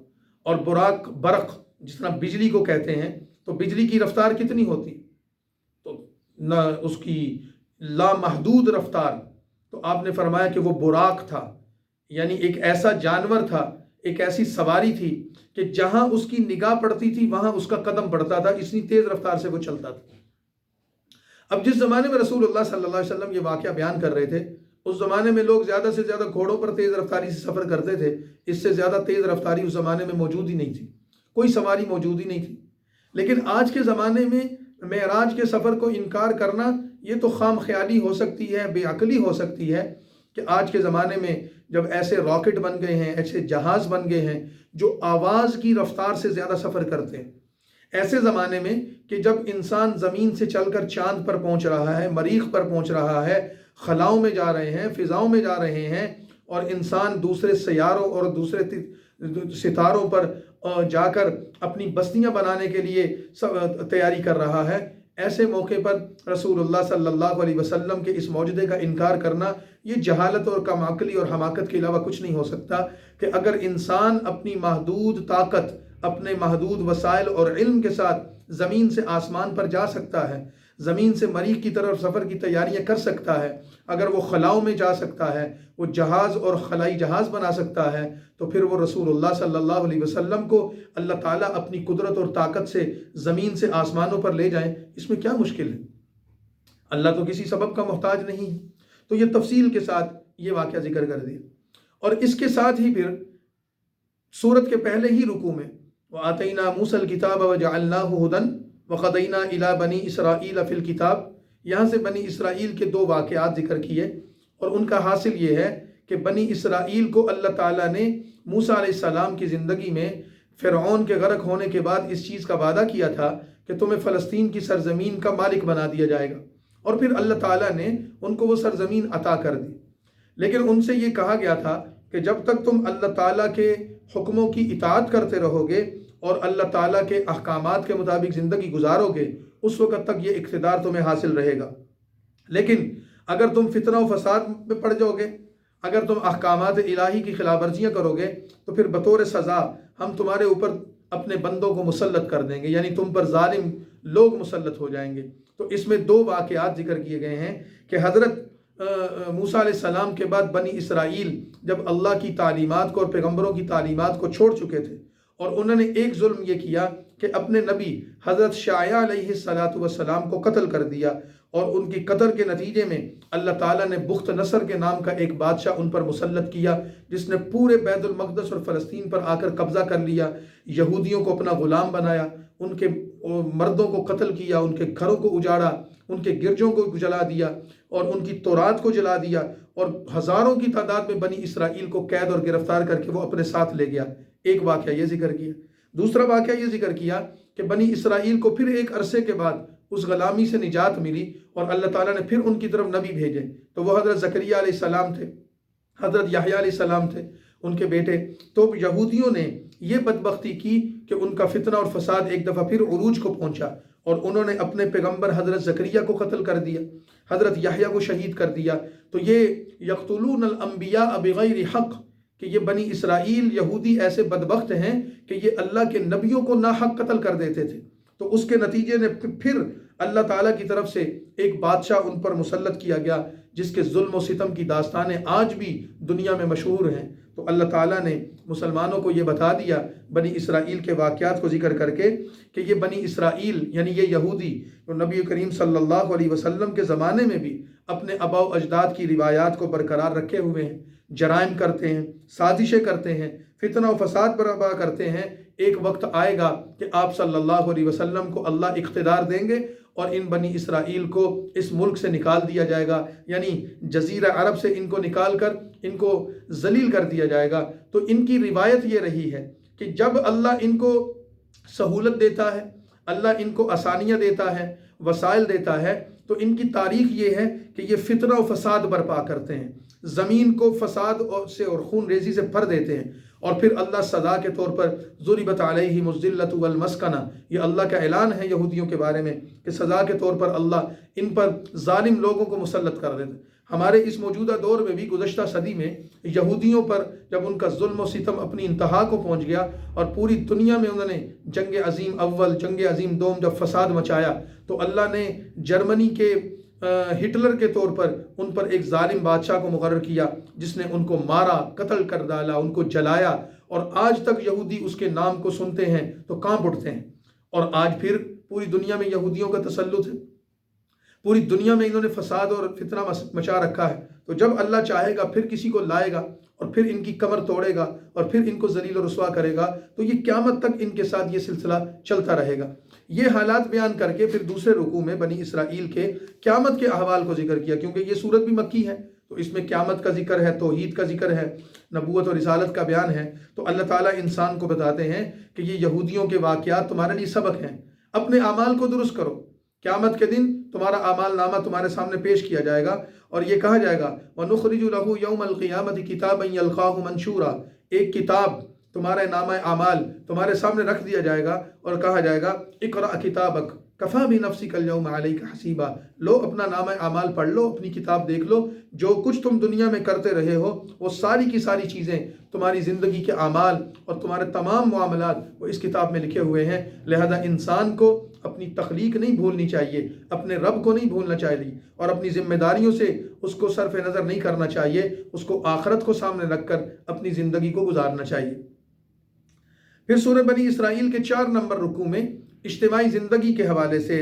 اور براق برق جس طرح بجلی کو کہتے ہیں، تو بجلی کی رفتار کتنی ہوتی، تو نہ اس کی لامحدود رفتار، تو آپ نے فرمایا کہ وہ براق تھا، یعنی ایک ایسا جانور تھا، ایک ایسی سواری تھی کہ جہاں اس کی نگاہ پڑتی تھی وہاں اس کا قدم پڑتا تھا، اتنی تیز رفتار سے وہ چلتا تھا۔ اب جس زمانے میں رسول اللہ صلی اللہ علیہ وسلم یہ واقعہ بیان کر رہے تھے، اس زمانے میں لوگ زیادہ سے زیادہ گھوڑوں پر تیز رفتاری سے سفر کرتے تھے، اس سے زیادہ تیز رفتاری اس زمانے میں موجود ہی نہیں تھی، کوئی سواری موجود ہی نہیں تھی۔ لیکن آج کے زمانے میں معراج کے سفر کو انکار کرنا یہ تو خام خیالی ہو سکتی ہے، بے عقلی ہو سکتی ہے کہ آج کے زمانے میں جب ایسے راکٹ بن گئے ہیں، ایسے جہاز بن گئے ہیں جو آواز کی رفتار سے زیادہ سفر کرتے ہیں، ایسے زمانے میں کہ جب انسان زمین سے چل کر چاند پر پہنچ رہا ہے، مریخ پر پہنچ رہا ہے، خلاؤں میں جا رہے ہیں، فضاؤں میں جا رہے ہیں، اور انسان دوسرے سیاروں اور دوسرے ستاروں پر جا کر اپنی بستیاں بنانے کے لیے تیاری کر رہا ہے، ایسے موقع پر رسول اللہ صلی اللہ علیہ وسلم کے اس معجزے کا انکار کرنا یہ جہالت اور کم عقلی اور حماقت کے علاوہ کچھ نہیں ہو سکتا۔ کہ اگر انسان اپنی محدود طاقت، اپنے محدود وسائل اور علم کے ساتھ زمین سے آسمان پر جا سکتا ہے، زمین سے مریخ کی طرف سفر کی تیاریاں کر سکتا ہے، اگر وہ خلاؤں میں جا سکتا ہے، وہ جہاز اور خلائی جہاز بنا سکتا ہے، تو پھر وہ رسول اللہ صلی اللہ علیہ وسلم کو اللہ تعالیٰ اپنی قدرت اور طاقت سے زمین سے آسمانوں پر لے جائیں، اس میں کیا مشکل ہے؟ اللہ تو کسی سبب کا محتاج نہیں ہے۔ تو یہ تفصیل کے ساتھ یہ واقعہ ذکر کر دیا، اور اس کے ساتھ ہی پھر سورت کے پہلے ہی رکوع میں وَآتَيْنَا مُوسَى الْكِتَابَ وَجَعَلْنَاهُ هُدًى وَقَضَيْنَا إِلَى بَنِي إِسْرَائِيلَ فِي الْكِتَابِ، یہاں سے بنی اسرائیل کے دو واقعات ذکر کیے، اور ان کا حاصل یہ ہے کہ بنی اسرائیل کو اللہ تعالیٰ نے موسیٰ علیہ السلام کی زندگی میں فرعون کے غرق ہونے کے بعد اس چیز کا وعدہ کیا تھا کہ تمہیں فلسطین کی سرزمین کا مالک بنا دیا جائے گا، اور پھر اللہ تعالیٰ نے ان کو وہ سرزمین عطا کر دی۔ لیکن ان سے یہ کہا گیا تھا کہ جب تک تم اللہ تعالیٰ کے حکموں کی اطاعت کرتے رہو گے اور اللہ تعالیٰ کے احکامات کے مطابق زندگی گزارو گے، اس وقت تک یہ اقتدار تمہیں حاصل رہے گا۔ لیکن اگر تم فتنہ و فساد میں پڑ جاؤ گے، اگر تم احکامات الہی کی خلاف ورزیاں کرو گے، تو پھر بطور سزا ہم تمہارے اوپر اپنے بندوں کو مسلط کر دیں گے، یعنی تم پر ظالم لوگ مسلط ہو جائیں گے۔ تو اس میں دو واقعات ذکر کیے گئے ہیں کہ حضرت موسیٰ علیہ السلام کے بعد بنی اسرائیل جب اللہ کی تعلیمات کو اور پیغمبروں کی تعلیمات کو چھوڑ چکے تھے، اور انہوں نے ایک ظلم یہ کیا کہ اپنے نبی حضرت شعیع علیہ السلام کو قتل کر دیا، اور ان کی قتل کے نتیجے میں اللہ تعالیٰ نے بخت نصر کے نام کا ایک بادشاہ ان پر مسلط کیا، جس نے پورے بیت المقدس اور فلسطین پر آ کر قبضہ کر لیا، یہودیوں کو اپنا غلام بنایا، ان کے مردوں کو قتل کیا، ان کے گھروں کو اجاڑا، ان کے گرجوں کو جلا دیا، اور ان کی تورات کو جلا دیا، اور ہزاروں کی تعداد میں بنی اسرائیل کو قید اور گرفتار کر کے وہ اپنے ساتھ لے گیا۔ ایک واقعہ یہ ذکر کیا۔ دوسرا واقعہ یہ ذکر کیا کہ بنی اسرائیل کو پھر ایک عرصے کے بعد اس غلامی سے نجات ملی اور اللہ تعالیٰ نے پھر ان کی طرف نبی بھیجے، تو وہ حضرت زکریا علیہ السلام تھے، حضرت یحییٰ علیہ السلام تھے ان کے بیٹے۔ تو یہودیوں نے یہ بدبختی کی کہ ان کا فتنہ اور فساد ایک دفعہ پھر عروج کو پہنچا اور انہوں نے اپنے پیغمبر حضرت زکریا کو قتل کر دیا، حضرت یحییٰ کو شہید کر دیا۔ تو یہ یقتلون الانبیاء بغیر حق، کہ یہ بنی اسرائیل یہودی ایسے بدبخت ہیں کہ یہ اللہ کے نبیوں کو ناحق قتل کر دیتے تھے۔ تو اس کے نتیجے نے پھر اللہ تعالیٰ کی طرف سے ایک بادشاہ ان پر مسلط کیا گیا جس کے ظلم و ستم کی داستانیں آج بھی دنیا میں مشہور ہیں۔ تو اللہ تعالیٰ نے مسلمانوں کو یہ بتا دیا بنی اسرائیل کے واقعات کو ذکر کر کے کہ یہ بنی اسرائیل یعنی یہ یہودی جو نبی کریم صلی اللہ علیہ وسلم کے زمانے میں بھی اپنے آباء و اجداد کی روایات کو برقرار رکھے ہوئے ہیں، جرائم کرتے ہیں، سازشیں کرتے ہیں، فتنہ و فساد برپا کرتے ہیں۔ ایک وقت آئے گا کہ آپ صلی اللہ علیہ وسلم کو اللہ اقتدار دیں گے اور ان بنی اسرائیل کو اس ملک سے نکال دیا جائے گا، یعنی جزیرہ عرب سے ان کو نکال کر ان کو ذلیل کر دیا جائے گا۔ تو ان کی روایت یہ رہی ہے کہ جب اللہ ان کو سہولت دیتا ہے، اللہ ان کو آسانیاں دیتا ہے، وسائل دیتا ہے، تو ان کی تاریخ یہ ہے کہ یہ فتنہ و فساد برپا کرتے ہیں، زمین کو فساد سے اور خون ریزی سے بھر دیتے ہیں، اور پھر اللہ سزا کے طور پر ضربت علیہم الذلۃ والمسکنہ، یہ اللہ کا اعلان ہے یہودیوں کے بارے میں کہ سزا کے طور پر اللہ ان پر ظالم لوگوں کو مسلط کر دیتے۔ ہمارے اس موجودہ دور میں بھی گزشتہ صدی میں یہودیوں پر جب ان کا ظلم و ستم اپنی انتہا کو پہنچ گیا اور پوری دنیا میں انہوں نے جنگ عظیم اول، جنگ عظیم دوم جب فساد مچایا، تو اللہ نے جرمنی کے ہٹلر کے طور پر ان پر ایک ظالم بادشاہ کو مقرر کیا جس نے ان کو مارا، قتل کر ڈالا، ان کو جلایا، اور آج تک یہودی اس کے نام کو سنتے ہیں تو کانپ اٹھتے ہیں۔ اور آج پھر پوری دنیا میں یہودیوں کا تسلط ہے، پوری دنیا میں انہوں نے فساد اور فتنہ مچا رکھا ہے۔ تو جب اللہ چاہے گا پھر کسی کو لائے گا اور پھر ان کی کمر توڑے گا اور پھر ان کو ذلیل و رسوا کرے گا، تو یہ قیامت تک ان کے ساتھ یہ سلسلہ چلتا رہے گا۔ یہ حالات بیان کر کے پھر دوسرے رکوع میں بنی اسرائیل کے قیامت کے احوال کو ذکر کیا، کیونکہ یہ سورت بھی مکی ہے تو اس میں قیامت کا ذکر ہے، توحید کا ذکر ہے، نبوت اور رسالت کا بیان ہے۔ تو اللہ تعالیٰ انسان کو بتاتے ہیں کہ یہ یہودیوں کے واقعات تمہارے لیے سبق ہیں، اپنے اعمال کو درست کرو، قیامت کے دن تمہارا اعمال نامہ تمہارے سامنے پیش کیا جائے گا اور یہ کہا جائے گا وَنُخْرِجُ لَهُ يَوْمَ الْقِيَامَةِ كِتَابًا يَلْقَاهُ مَنْشُورًا، ایک کتاب تمہارا نامہ اعمال تمہارے سامنے رکھ دیا جائے گا اور کہا جائے گا اقرأ کتابک کفیٰ بنفسک اليوم علیک حسیبا، لو اپنا نامہ اعمال پڑھ لو، اپنی کتاب دیکھ لو، جو کچھ تم دنیا میں کرتے رہے ہو وہ ساری کی ساری چیزیں تمہاری زندگی کے اعمال اور تمہارے تمام معاملات وہ اس کتاب میں لکھے ہوئے ہیں۔ لہذا انسان کو اپنی تخلیق نہیں بھولنی چاہیے، اپنے رب کو نہیں بھولنا چاہیے، اور اپنی ذمہ داریوں سے اس کو صرف نظر نہیں کرنا چاہیے، اس کو آخرت کو سامنے رکھ کر اپنی زندگی کو گزارنا چاہیے۔ پھر سورہ بنی اسرائیل کے 4 نمبر رکوع میں اجتماعی زندگی کے حوالے سے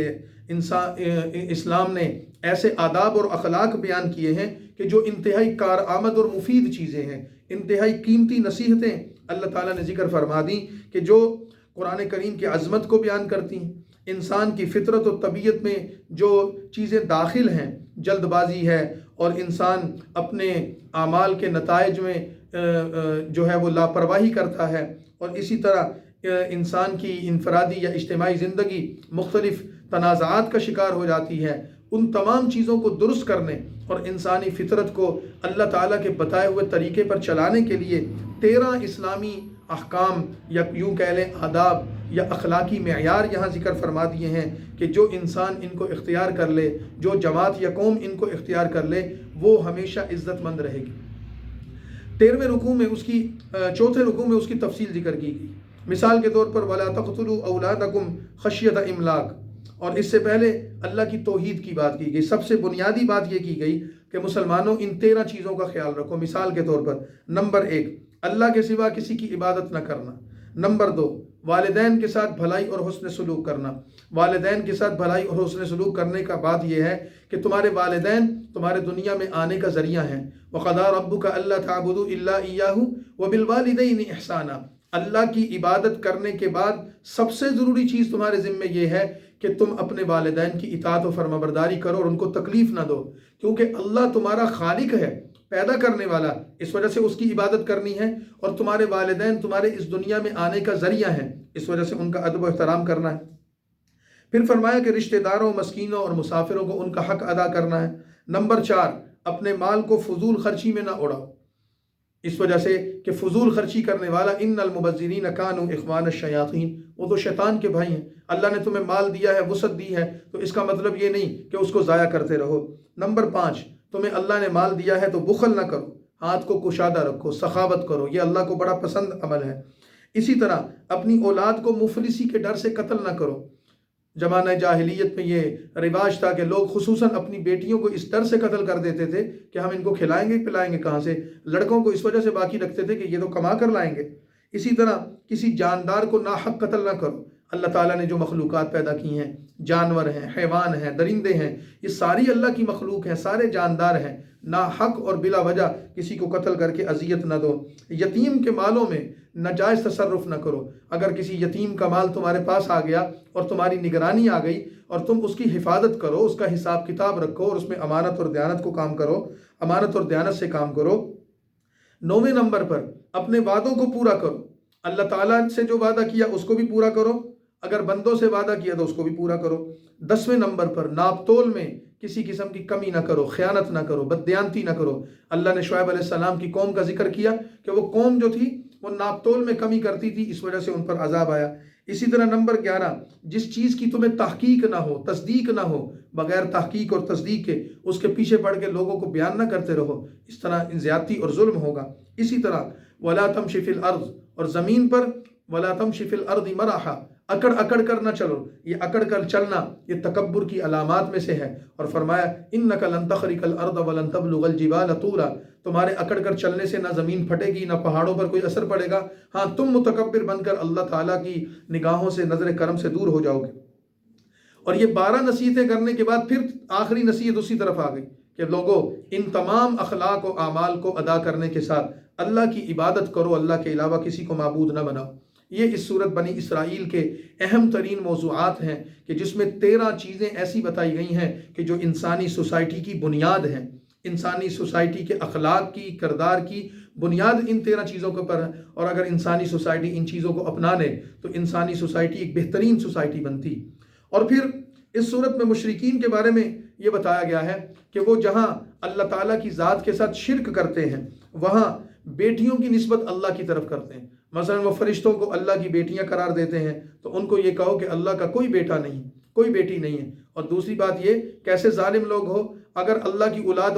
اسلام نے ایسے آداب اور اخلاق بیان کیے ہیں کہ جو انتہائی کارآمد اور مفید چیزیں ہیں، انتہائی قیمتی نصیحتیں اللہ تعالیٰ نے ذکر فرما دیں کہ جو قرآن کریم کی عظمت کو بیان کرتی ہیں، انسان کی فطرت و طبیعت میں جو چیزیں داخل ہیں، جلد بازی ہے اور انسان اپنے اعمال کے نتائج میں جو ہے وہ لاپرواہی کرتا ہے، اور اسی طرح انسان کی انفرادی یا اجتماعی زندگی مختلف تنازعات کا شکار ہو جاتی ہے، ان تمام چیزوں کو درست کرنے اور انسانی فطرت کو اللہ تعالیٰ کے بتائے ہوئے طریقے پر چلانے کے لیے 13 اسلامی احکام یا یوں کہہ لیں آداب یا اخلاقی معیار یہاں ذکر فرما دیے ہیں کہ جو انسان ان کو اختیار کر لے، جو جماعت یا قوم ان کو اختیار کر لے، وہ ہمیشہ عزت مند رہے گی۔ 13ویں رکوع میں اس کی 4تھے رکوع میں اس کی تفصیل ذکر کی گئی۔ مثال کے طور پر وَلَا تَقْتُلُوا أَوْلَادَكُمْ خَشْيَةَ إِمْلَاقٍ، اور اس سے پہلے اللہ کی توحید کی بات کی گئی۔ سب سے بنیادی بات یہ کی گئی کہ مسلمانوں ان 13 چیزوں کا خیال رکھو۔ مثال کے طور پر نمبر 1 اللہ کے سوا کسی کی عبادت نہ کرنا، نمبر 2 والدین کے ساتھ بھلائی اور حسن سلوک کرنا۔ والدین کے ساتھ بھلائی اور حسن سلوک کرنے کا بات یہ ہے کہ تمہارے والدین تمہارے دنیا میں آنے کا ذریعہ ہیں۔ وَقَضَىٰ رَبُّكَ أَلَّا تَعْبُدُوا إِلَّا إِيَّاهُ وَبِالْوَالِدَيْنِ إِحْسَانًا، اللہ کی عبادت کرنے کے بعد سب سے ضروری چیز تمہارے ذمہ یہ ہے کہ تم اپنے والدین کی اطاعت و فرمانبرداری کرو اور ان کو تکلیف نہ دو، کیونکہ اللہ تمہارا خالق ہے پیدا کرنے والا، اس وجہ سے اس کی عبادت کرنی ہے، اور تمہارے والدین تمہارے اس دنیا میں آنے کا ذریعہ ہیں، اس وجہ سے ان کا ادب و احترام کرنا ہے۔ پھر فرمایا کہ رشتہ داروں، مسکینوں اور مسافروں کو ان کا حق ادا کرنا ہے۔ نمبر 4، اپنے مال کو فضول خرچی میں نہ اڑاؤ، اس وجہ سے کہ فضول خرچی کرنے والا ان المبذرین کانوا اخوان الشیاطین، وہ تو شیطان کے بھائی ہیں۔ اللہ نے تمہیں مال دیا ہے، وسعت دی ہے، تو اس کا مطلب یہ نہیں کہ اس کو ضائع کرتے رہو۔ نمبر 5، تمہیں اللہ نے مال دیا ہے تو بخل نہ کرو، ہاتھ کو کشادہ رکھو، سخاوت کرو، یہ اللہ کو بڑا پسند عمل ہے۔ اسی طرح اپنی اولاد کو مفلسی کے ڈر سے قتل نہ کرو۔ زمانہ جاہلیت میں یہ رواج تھا کہ لوگ خصوصاً اپنی بیٹیوں کو اس ڈر سے قتل کر دیتے تھے کہ ہم ان کو کھلائیں گے پلائیں گے کہاں سے، لڑکوں کو اس وجہ سے باقی رکھتے تھے کہ یہ تو کما کر لائیں گے۔ اسی طرح کسی جاندار کو ناحق قتل نہ کرو۔ اللہ تعالیٰ نے جو مخلوقات پیدا کی ہیں، جانور ہیں، حیوان ہیں، درندے ہیں، یہ ساری اللہ کی مخلوق ہیں، سارے جاندار ہیں، ناحق اور بلا وجہ کسی کو قتل کر کے اذیت نہ دو۔ یتیم کے مالوں میں ناجائز تصرف نہ کرو۔ اگر کسی یتیم کا مال تمہارے پاس آ گیا اور تمہاری نگرانی آ گئی اور تم اس کی حفاظت کرو، اس کا حساب کتاب رکھو اور اس میں امانت اور دیانت کو کام کرو، امانت اور دیانت سے کام کرو۔ 9ویں نمبر پر اپنے وعدوں کو پورا کرو۔ اللہ تعالیٰ سے جو وعدہ کیا اس کو بھی پورا کرو، اگر بندوں سے وعدہ کیا تو اس کو بھی پورا کرو۔ 10ویں نمبر پر ناپ تول میں کسی قسم کی کمی نہ کرو، خیانت نہ کرو، بددیانتی نہ کرو۔ اللہ نے شعیب علیہ السلام کی قوم کا ذکر کیا کہ وہ قوم جو تھی وہ ناپ تول میں کمی کرتی تھی، اس وجہ سے ان پر عذاب آیا۔ اسی طرح نمبر 11، جس چیز کی تمہیں تحقیق نہ ہو، تصدیق نہ ہو، بغیر تحقیق اور تصدیق کے اس کے پیچھے پڑھ کے لوگوں کو بیان نہ کرتے رہو، اس طرح زیادتی اور ظلم ہوگا۔ اسی طرح وَلَا تَمْشِ فِي الْأَرْضِ، اور زمین پر وَلَا تَمْشِ فِي الْأَرْضِ مَرَحًا، اکڑ اکڑ کر نہ چلو۔ یہ اکڑ کر چلنا یہ تکبر کی علامات میں سے ہے، اور فرمایا اِنَّكَ لَن تَخْرِقَ الْأَرْضَ وَلَن تَبْلُغَ الْجِبَالَ طُولًا، تمہارے اکڑ کر چلنے سے نہ زمین پھٹے گی، نہ پہاڑوں پر کوئی اثر پڑے گا۔ ہاں تم متکبر بن کر اللہ تعالیٰ کی نگاہوں سے، نظر کرم سے دور ہو جاؤ گے۔ اور یہ 12 نصیحتیں کرنے کے بعد پھر آخری نصیحت اسی طرف آ گئی کہ لوگوں، ان تمام اخلاق و اعمال کو ادا کرنے کے ساتھ اللہ کی عبادت کرو، اللہ کے علاوہ کسی کو معبود نہ بناؤ۔ یہ اس سورت بنی اسرائیل کے اہم ترین موضوعات ہیں کہ جس میں 13 چیزیں ایسی بتائی گئی ہیں کہ جو انسانی سوسائٹی کی بنیاد ہیں، انسانی سوسائٹی کے اخلاق کی، کردار کی بنیاد ان 13 چیزوں کے اوپر ہے۔ اور اگر انسانی سوسائٹی ان چیزوں کو اپنا لے تو انسانی سوسائٹی ایک بہترین سوسائٹی بنتی۔ اور پھر اس صورت میں مشرکین کے بارے میں یہ بتایا گیا ہے کہ وہ جہاں اللہ تعالیٰ کی ذات کے ساتھ شرک کرتے ہیں وہاں بیٹیوں کی نسبت اللہ کی طرف کرتے ہیں۔ مثلا وہ فرشتوں کو اللہ کی بیٹیاں قرار دیتے ہیں، تو ان کو یہ کہو کہ اللہ کا کوئی بیٹا نہیں، کوئی بیٹی نہیں ہے۔ اور دوسری بات یہ، کیسے ظالم لوگ ہو، اگر اللہ کی اولاد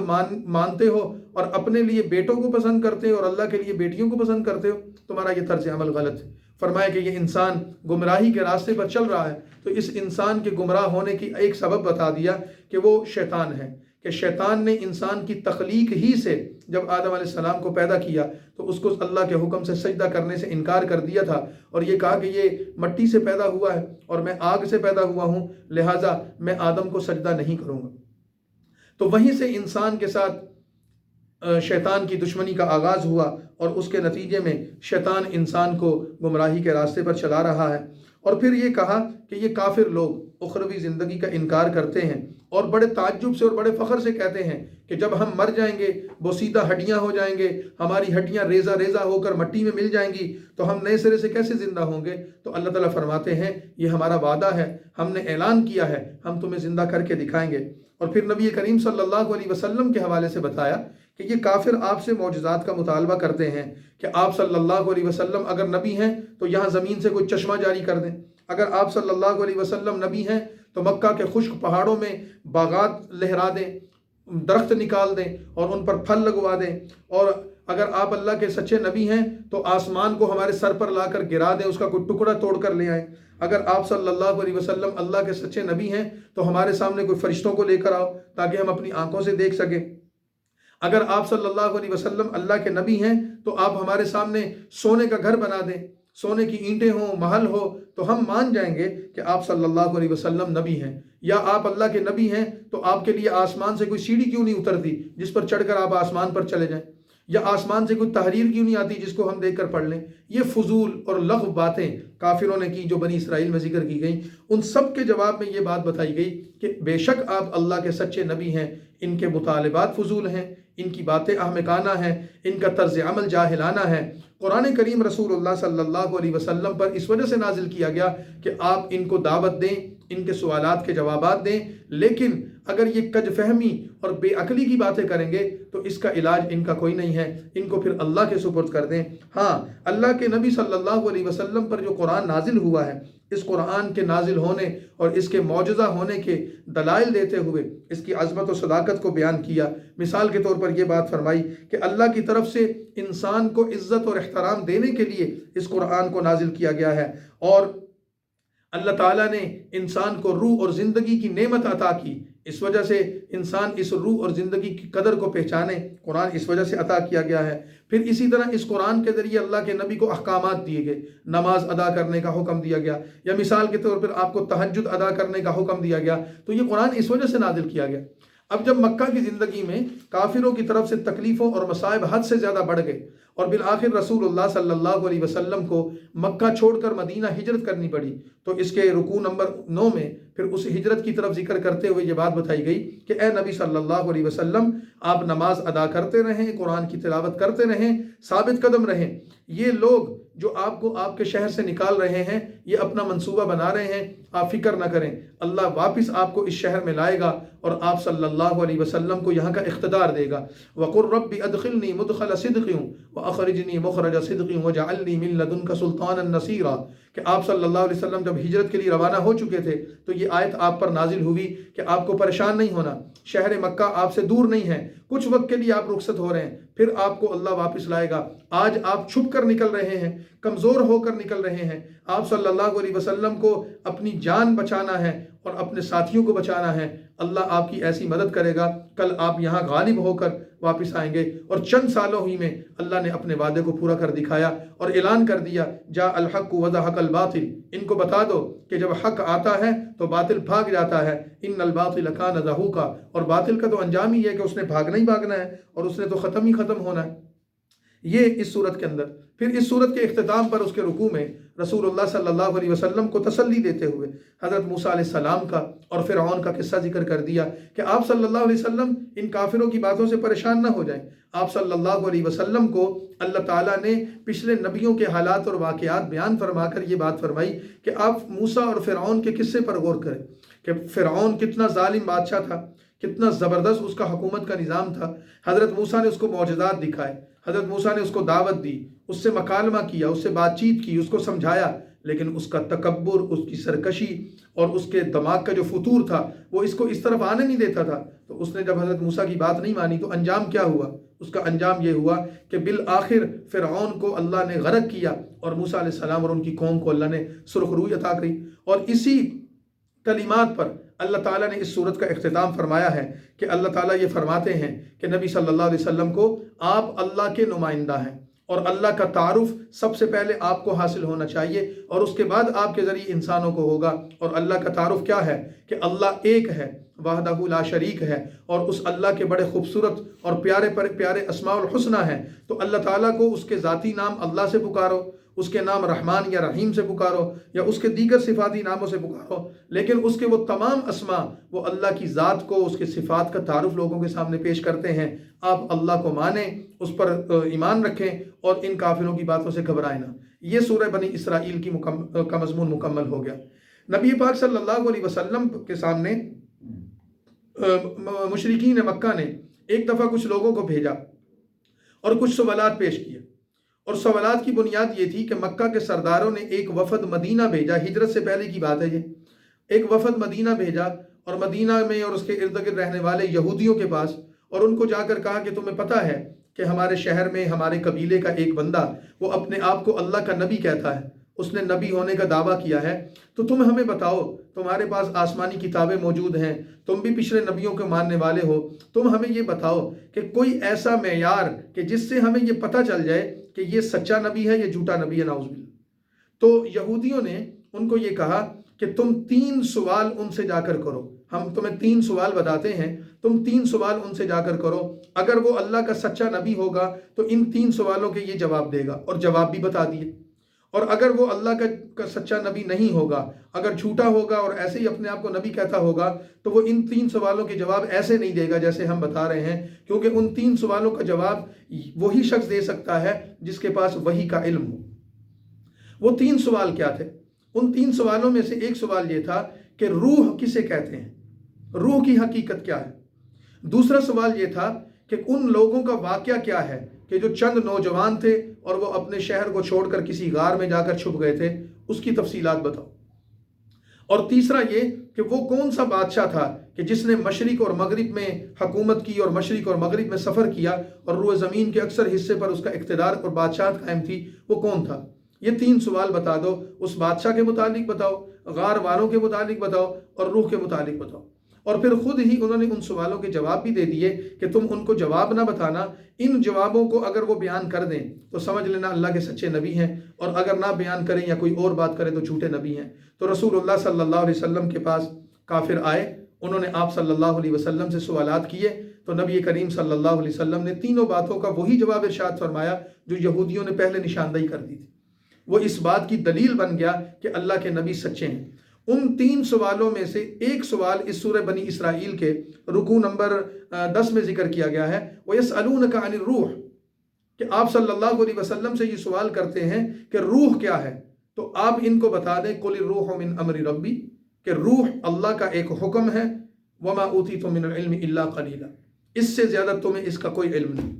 مانتے ہو اور اپنے لیے بیٹوں کو پسند کرتے ہو اور اللہ کے لیے بیٹیوں کو پسند کرتے ہو، تمہارا یہ طرز عمل غلط ہے۔ فرمایا کہ یہ انسان گمراہی کے راستے پر چل رہا ہے، تو اس انسان کے گمراہ ہونے کی ایک سبب بتا دیا کہ وہ شیطان ہے، کہ شیطان نے انسان کی تخلیق ہی سے جب آدم علیہ السلام کو پیدا کیا تو اس کو اللہ کے حکم سے سجدہ کرنے سے انکار کر دیا تھا، اور یہ کہا کہ یہ مٹی سے پیدا ہوا ہے اور میں آگ سے پیدا ہوا ہوں، لہٰذا میں آدم کو سجدہ نہیں کروں گا۔ تو وہیں سے انسان کے ساتھ شیطان کی دشمنی کا آغاز ہوا، اور اس کے نتیجے میں شیطان انسان کو گمراہی کے راستے پر چلا رہا ہے۔ اور پھر یہ کہا کہ یہ کافر لوگ اخروی زندگی کا انکار کرتے ہیں اور بڑے تعجب سے اور بڑے فخر سے کہتے ہیں کہ جب ہم مر جائیں گے، بوسیدہ ہڈیاں ہو جائیں گے، ہماری ہڈیاں ریزہ ریزہ ہو کر مٹی میں مل جائیں گی، تو ہم نئے سرے سے کیسے زندہ ہوں گے؟ تو اللہ تعالیٰ فرماتے ہیں یہ ہمارا وعدہ ہے، ہم نے اعلان کیا ہے، ہم تمہیں زندہ کر کے دکھائیں گے۔ اور پھر نبی کریم صلی اللہ علیہ وسلم کے حوالے سے بتایا کہ یہ کافر آپ سے معجزات کا مطالبہ کرتے ہیں کہ آپ صلی اللہ علیہ وسلم اگر نبی ہیں تو یہاں زمین سے کوئی چشمہ جاری کر دیں، اگر آپ صلی اللہ علیہ وسلم نبی ہیں تو مکہ کے خشک پہاڑوں میں باغات لہرا دیں، درخت نکال دیں اور ان پر پھل لگوا دیں، اور اگر آپ اللہ کے سچے نبی ہیں تو آسمان کو ہمارے سر پر لا کر گرا دیں، اس کا کوئی ٹکڑا توڑ کر لے آئیں۔ اگر آپ صلی اللہ علیہ وسلم اللہ کے سچے نبی ہیں تو ہمارے سامنے کوئی فرشتوں کو لے کر آؤ تاکہ ہم اپنی آنکھوں سے دیکھ سکیں۔ اگر آپ صلی اللہ علیہ وسلم اللہ کے نبی ہیں تو آپ ہمارے سامنے سونے کا گھر بنا دیں، سونے کی اینٹیں ہوں، محل ہو، تو ہم مان جائیں گے کہ آپ صلی اللہ علیہ وسلم نبی ہیں۔ یا آپ اللہ کے نبی ہیں تو آپ کے لیے آسمان سے کوئی سیڑھی کیوں نہیں اترتی جس پر چڑھ کر آپ آسمان پر چلے جائیں؟ یا آسمان سے کوئی تحریر کیوں نہیں آتی جس کو ہم دیکھ کر پڑھ لیں؟ یہ فضول اور لغو باتیں کافروں نے کی جو بنی اسرائیل میں ذکر کی گئیں، ان سب کے جواب میں یہ بات بتائی گئی کہ بے شک آپ اللہ کے سچے نبی ہیں، ان کے مطالبات فضول ہیں، ان کی باتیں احمقانہ ہیں، ان کا طرز عمل جاہلانہ ہے۔ قرآن کریم رسول اللہ صلی اللہ علیہ وسلم پر اس وجہ سے نازل کیا گیا کہ آپ ان کو دعوت دیں، ان کے سوالات کے جوابات دیں، لیکن اگر یہ کج فہمی اور بے عقلی کی باتیں کریں گے تو اس کا علاج ان کا کوئی نہیں ہے، ان کو پھر اللہ کے سپرد کر دیں۔ ہاں، اللہ کے نبی صلی اللہ علیہ وسلم پر جو قرآن نازل ہوا ہے، اس قرآن کے نازل ہونے اور اس کے معجزہ ہونے کے دلائل دیتے ہوئے اس کی عظمت و صداقت کو بیان کیا۔ مثال کے طور پر یہ بات فرمائی کہ اللہ کی طرف سے انسان کو عزت اور احترام دینے کے لیے اس قرآن کو نازل کیا گیا ہے، اور اللہ تعالیٰ نے انسان کو روح اور زندگی کی نعمت عطا کی، اس وجہ سے انسان اس روح اور زندگی کی قدر کو پہچانے، قرآن اس وجہ سے عطا کیا گیا ہے۔ پھر اسی طرح اس قرآن کے ذریعے اللہ کے نبی کو احکامات دیے گئے، نماز ادا کرنے کا حکم دیا گیا، یا مثال کے طور پر آپ کو تہجد ادا کرنے کا حکم دیا گیا، تو یہ قرآن اس وجہ سے نازل کیا گیا۔ اب جب مکہ کی زندگی میں کافروں کی طرف سے تکلیفوں اور مصائب حد سے زیادہ بڑھ گئے اور بالآخر رسول اللہ صلی اللہ علیہ وسلم کو مکہ چھوڑ کر مدینہ ہجرت کرنی پڑی، تو اس کے رکوع نمبر 9 میں پھر اس ہجرت کی طرف ذکر کرتے ہوئے یہ بات بتائی گئی کہ اے نبی صلی اللہ علیہ وسلم، آپ نماز ادا کرتے رہیں، قرآن کی تلاوت کرتے رہیں، ثابت قدم رہیں۔ یہ لوگ جو آپ کو آپ کے شہر سے نکال رہے ہیں، یہ اپنا منصوبہ بنا رہے ہیں، آپ فکر نہ کریں، اللہ واپس آپ کو اس شہر میں لائے گا اور آپ صلی اللہ علیہ وسلم کو یہاں کا اقتدار دے گا۔ وَقُلْ رَبِّ أَدْخِلْنِي مُدْخَلَ صِدْقٍ وَأَخْرِجْنِي مُخْرَجَ صِدْقٍ وَاجْعَلْنِي مِن لَّدُنكَ سُلْطَانًا نَّصِيرًا، کہ آپ صلی اللہ علیہ وسلم جب ہجرت کے لیے روانہ ہو چکے تھے تو یہ آیت آپ پر نازل ہوئی کہ آپ کو پریشان نہیں ہونا، شہر مکہ آپ سے دور نہیں ہے، کچھ وقت کے لیے آپ رخصت ہو رہے ہیں، پھر آپ کو اللہ واپس لائے گا۔ آج آپ چھپ کر نکل رہے ہیں، کمزور ہو کر نکل رہے ہیں، آپ صلی اللہ علیہ وسلم کو اپنی جان بچانا ہے اور اپنے ساتھیوں کو بچانا ہے، اللہ آپ کی ایسی مدد کرے گا، کل آپ یہاں غالب ہو کر واپس آئیں گے۔ اور چند سالوں ہی میں اللہ نے اپنے وعدے کو پورا کر دکھایا اور اعلان کر دیا، جاء الحق وزهق الباطل، ان کو بتا دو کہ جب حق آتا ہے تو باطل بھاگ جاتا ہے، ان الباطل کان زہوقا، اور باطل کا تو انجام ہی ہے کہ اس نے بھاگنا ہی بھاگنا ہے اور اس نے تو ختم ہی ختم ہونا ہے۔ یہ اس صورت کے اندر، پھر اس صورت کے اختتام پر اس کے رکوع میں رسول اللہ صلی اللہ علیہ وسلم کو تسلی دیتے ہوئے حضرت موسیٰ علیہ السلام کا اور فرعون کا قصہ ذکر کر دیا کہ آپ صلی اللہ علیہ وسلم ان کافروں کی باتوں سے پریشان نہ ہو جائیں۔ آپ صلی اللہ علیہ وسلم کو اللہ تعالیٰ نے پچھلے نبیوں کے حالات اور واقعات بیان فرما کر یہ بات فرمائی کہ آپ موسیٰ اور فرعون کے قصے پر غور کریں کہ فرعون کتنا ظالم بادشاہ تھا، کتنا زبردست اس کا حکومت کا نظام تھا۔ حضرت موسیٰ نے اس کو معجزات دکھائے، حضرت موسیٰ نے اس کو دعوت دی، اس سے مکالمہ کیا، اس سے بات چیت کی، اس کو سمجھایا، لیکن اس کا تکبر، اس کی سرکشی اور اس کے دماغ کا جو فتور تھا وہ اس کو اس طرف آنے نہیں دیتا تھا۔ تو اس نے جب حضرت موسیٰ کی بات نہیں مانی تو انجام کیا ہوا؟ اس کا انجام یہ ہوا کہ بالآخر فرعون کو اللہ نے غرق کیا اور موسیٰ علیہ السلام اور ان کی قوم کو اللہ نے سرخ روئی عطا کی۔ اور اسی کلمات پر اللہ تعالیٰ نے اس صورت کا اختتام فرمایا ہے کہ اللہ تعالیٰ یہ فرماتے ہیں کہ نبی صلی اللہ علیہ وسلم کو آپ اللہ کے نمائندہ ہیں اور اللہ کا تعارف سب سے پہلے آپ کو حاصل ہونا چاہیے اور اس کے بعد آپ کے ذریعے انسانوں کو ہوگا۔ اور اللہ کا تعارف کیا ہے کہ اللہ ایک ہے، وحدہ لا شریک ہے، اور اس اللہ کے بڑے خوبصورت اور پیارے اسماء الحسنہ ہیں۔ تو اللہ تعالیٰ کو اس کے ذاتی نام اللہ سے پکارو، اس کے نام رحمان یا رحیم سے پکارو، یا اس کے دیگر صفاتی ناموں سے پکارو، لیکن اس کے وہ تمام اسماء وہ اللہ کی ذات کو، اس کے صفات کا تعارف لوگوں کے سامنے پیش کرتے ہیں۔ آپ اللہ کو مانیں، اس پر ایمان رکھیں اور ان کافروں کی باتوں سے گھبرائیں نہ۔ یہ سورہ بنی اسرائیل کا مضمون مکمل ہو گیا۔ نبی پاک صلی اللہ علیہ وسلم کے سامنے مشرکین مکہ نے ایک دفعہ کچھ لوگوں کو بھیجا اور کچھ سوالات پیش کیے، اور سوالات کی بنیاد یہ تھی کہ مکہ کے سرداروں نے ایک وفد مدینہ بھیجا، ہجرت سے پہلے کی بات ہے یہ، ایک وفد مدینہ بھیجا اور مدینہ میں اور اس کے ارد گرد رہنے والے یہودیوں کے پاس، اور ان کو جا کر کہا کہ تمہیں پتہ ہے کہ ہمارے شہر میں ہمارے قبیلے کا ایک بندہ وہ اپنے آپ کو اللہ کا نبی کہتا ہے، اس نے نبی ہونے کا دعویٰ کیا ہے، تو تم ہمیں بتاؤ، تمہارے پاس آسمانی کتابیں موجود ہیں، تم بھی پچھلے نبیوں کے ماننے والے ہو، تم ہمیں یہ بتاؤ کہ کوئی ایسا معیار کہ جس سے ہمیں یہ پتہ چل جائے کہ یہ سچا نبی ہے یا جھوٹا نبی ہے، نعوذ باللہ۔ تو یہودیوں نے ان کو یہ کہا کہ تم 3 سوال ان سے جا کر کرو. ہم تمہیں 3 سوال بتاتے ہیں، تم 3 سوال ان سے جا کر کرو. اگر وہ اللہ کا سچا نبی ہوگا تو ان 3 سوالوں کے یہ جواب دے گا، اور جواب بھی بتا دیے. اور اگر وہ اللہ کا سچا نبی نہیں ہوگا، اگر جھوٹا ہوگا اور ایسے ہی اپنے آپ کو نبی کہتا ہوگا، تو وہ ان 3 سوالوں کے جواب ایسے نہیں دے گا جیسے ہم بتا رہے ہیں، کیونکہ ان 3 سوالوں کا جواب وہی شخص دے سکتا ہے جس کے پاس وحی کا علم ہو. وہ 3 سوال کیا تھے؟ ان 3 سوالوں میں سے ایک سوال یہ تھا کہ روح کسے کہتے ہیں، روح کی حقیقت کیا ہے. دوسرا سوال یہ تھا کہ ان لوگوں کا واقعہ کیا ہے کہ جو چند نوجوان تھے اور وہ اپنے شہر کو چھوڑ کر کسی غار میں جا کر چھپ گئے تھے، اس کی تفصیلات بتاؤ. اور تیسرا یہ کہ وہ کون سا بادشاہ تھا کہ جس نے مشرق اور مغرب میں حکومت کی اور مشرق اور مغرب میں سفر کیا اور روئے زمین کے اکثر حصے پر اس کا اقتدار اور بادشاہت قائم تھی، وہ کون تھا. یہ 3 سوال بتا دو. اس بادشاہ کے متعلق بتاؤ، غار والوں کے متعلق بتاؤ، اور روح کے متعلق بتاؤ. اور پھر خود ہی انہوں نے ان سوالوں کے جواب بھی دے دیے کہ تم ان کو جواب نہ بتانا، ان جوابوں کو اگر وہ بیان کر دیں تو سمجھ لینا اللہ کے سچے نبی ہیں، اور اگر نہ بیان کریں یا کوئی اور بات کریں تو جھوٹے نبی ہیں. تو رسول اللہ صلی اللہ علیہ وسلم کے پاس کافر آئے، انہوں نے آپ صلی اللہ علیہ وسلم سے سوالات کیے، تو نبی کریم صلی اللہ علیہ وسلم نے تینوں باتوں کا وہی جواب ارشاد فرمایا جو یہودیوں نے پہلے نشاندہی کر دی تھی. وہ اس بات کی دلیل بن گیا کہ اللہ کے نبی سچے ہیں. ان 3 سوالوں میں سے ایک سوال اس سورہ بنی اسرائیل کے رکوع نمبر 10 میں ذکر کیا گیا ہے، وَيَسْأَلُونَكَ عَنِ الرُّوحِ، کہ آپ صلی اللہ علیہ وسلم سے یہ سوال کرتے ہیں کہ روح کیا ہے. تو آپ ان کو بتا دیں قُلِ الرُّوحُ مِنْ أَمْرِ رَبِّي، کہ روح اللہ کا ایک حکم ہے. وَمَا أُوتِيتُم مِّنَ الْعِلْمِ إِلَّا قَلِيلًا، اس سے زیادہ تمہیں اس کا کوئی علم نہیں.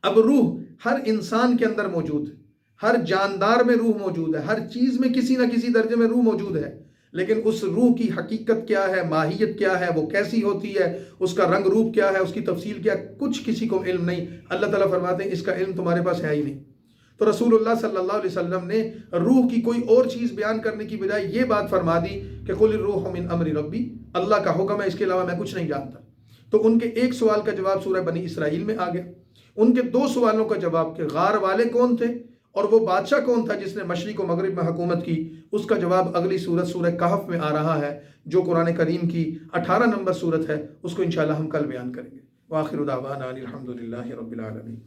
اب روح ہر انسان کے اندر موجود ہے، ہر جاندار میں روح موجود ہے، ہر چیز میں کسی نہ کسی درجے میں روح موجود ہے. لیکن اس روح کی حقیقت کیا ہے، ماہیت کیا ہے، وہ کیسی ہوتی ہے، اس کا رنگ روپ کیا ہے، اس کی تفصیل کیا ہے، کچھ کسی کو علم نہیں. اللہ تعالیٰ فرماتے ہیں اس کا علم تمہارے پاس ہے ہی نہیں. تو رسول اللہ صلی اللہ علیہ وسلم نے روح کی کوئی اور چیز بیان کرنے کی بجائے یہ بات فرما دی کہ قُلِ الرُّوحُ مِنْ أَمْرِ رَبِّي، اللہ کا حکم ہے، اس کے علاوہ میں کچھ نہیں جانتا. تو ان کے ایک سوال کا جواب سورہ بنی اسرائیل میں آ گیا. ان کے 2 سوالوں کا جواب کہ غار والے کون تھے اور وہ بادشاہ کون تھا جس نے مشرق و مغرب میں حکومت کی، اس کا جواب اگلی سورت سورہ کہف میں آ رہا ہے، جو قرآن کریم کی 18 نمبر سورت ہے. اس کو انشاءاللہ ہم کل بیان کریں گے. وآخر دعوانا الحمدللہ رب العالمین.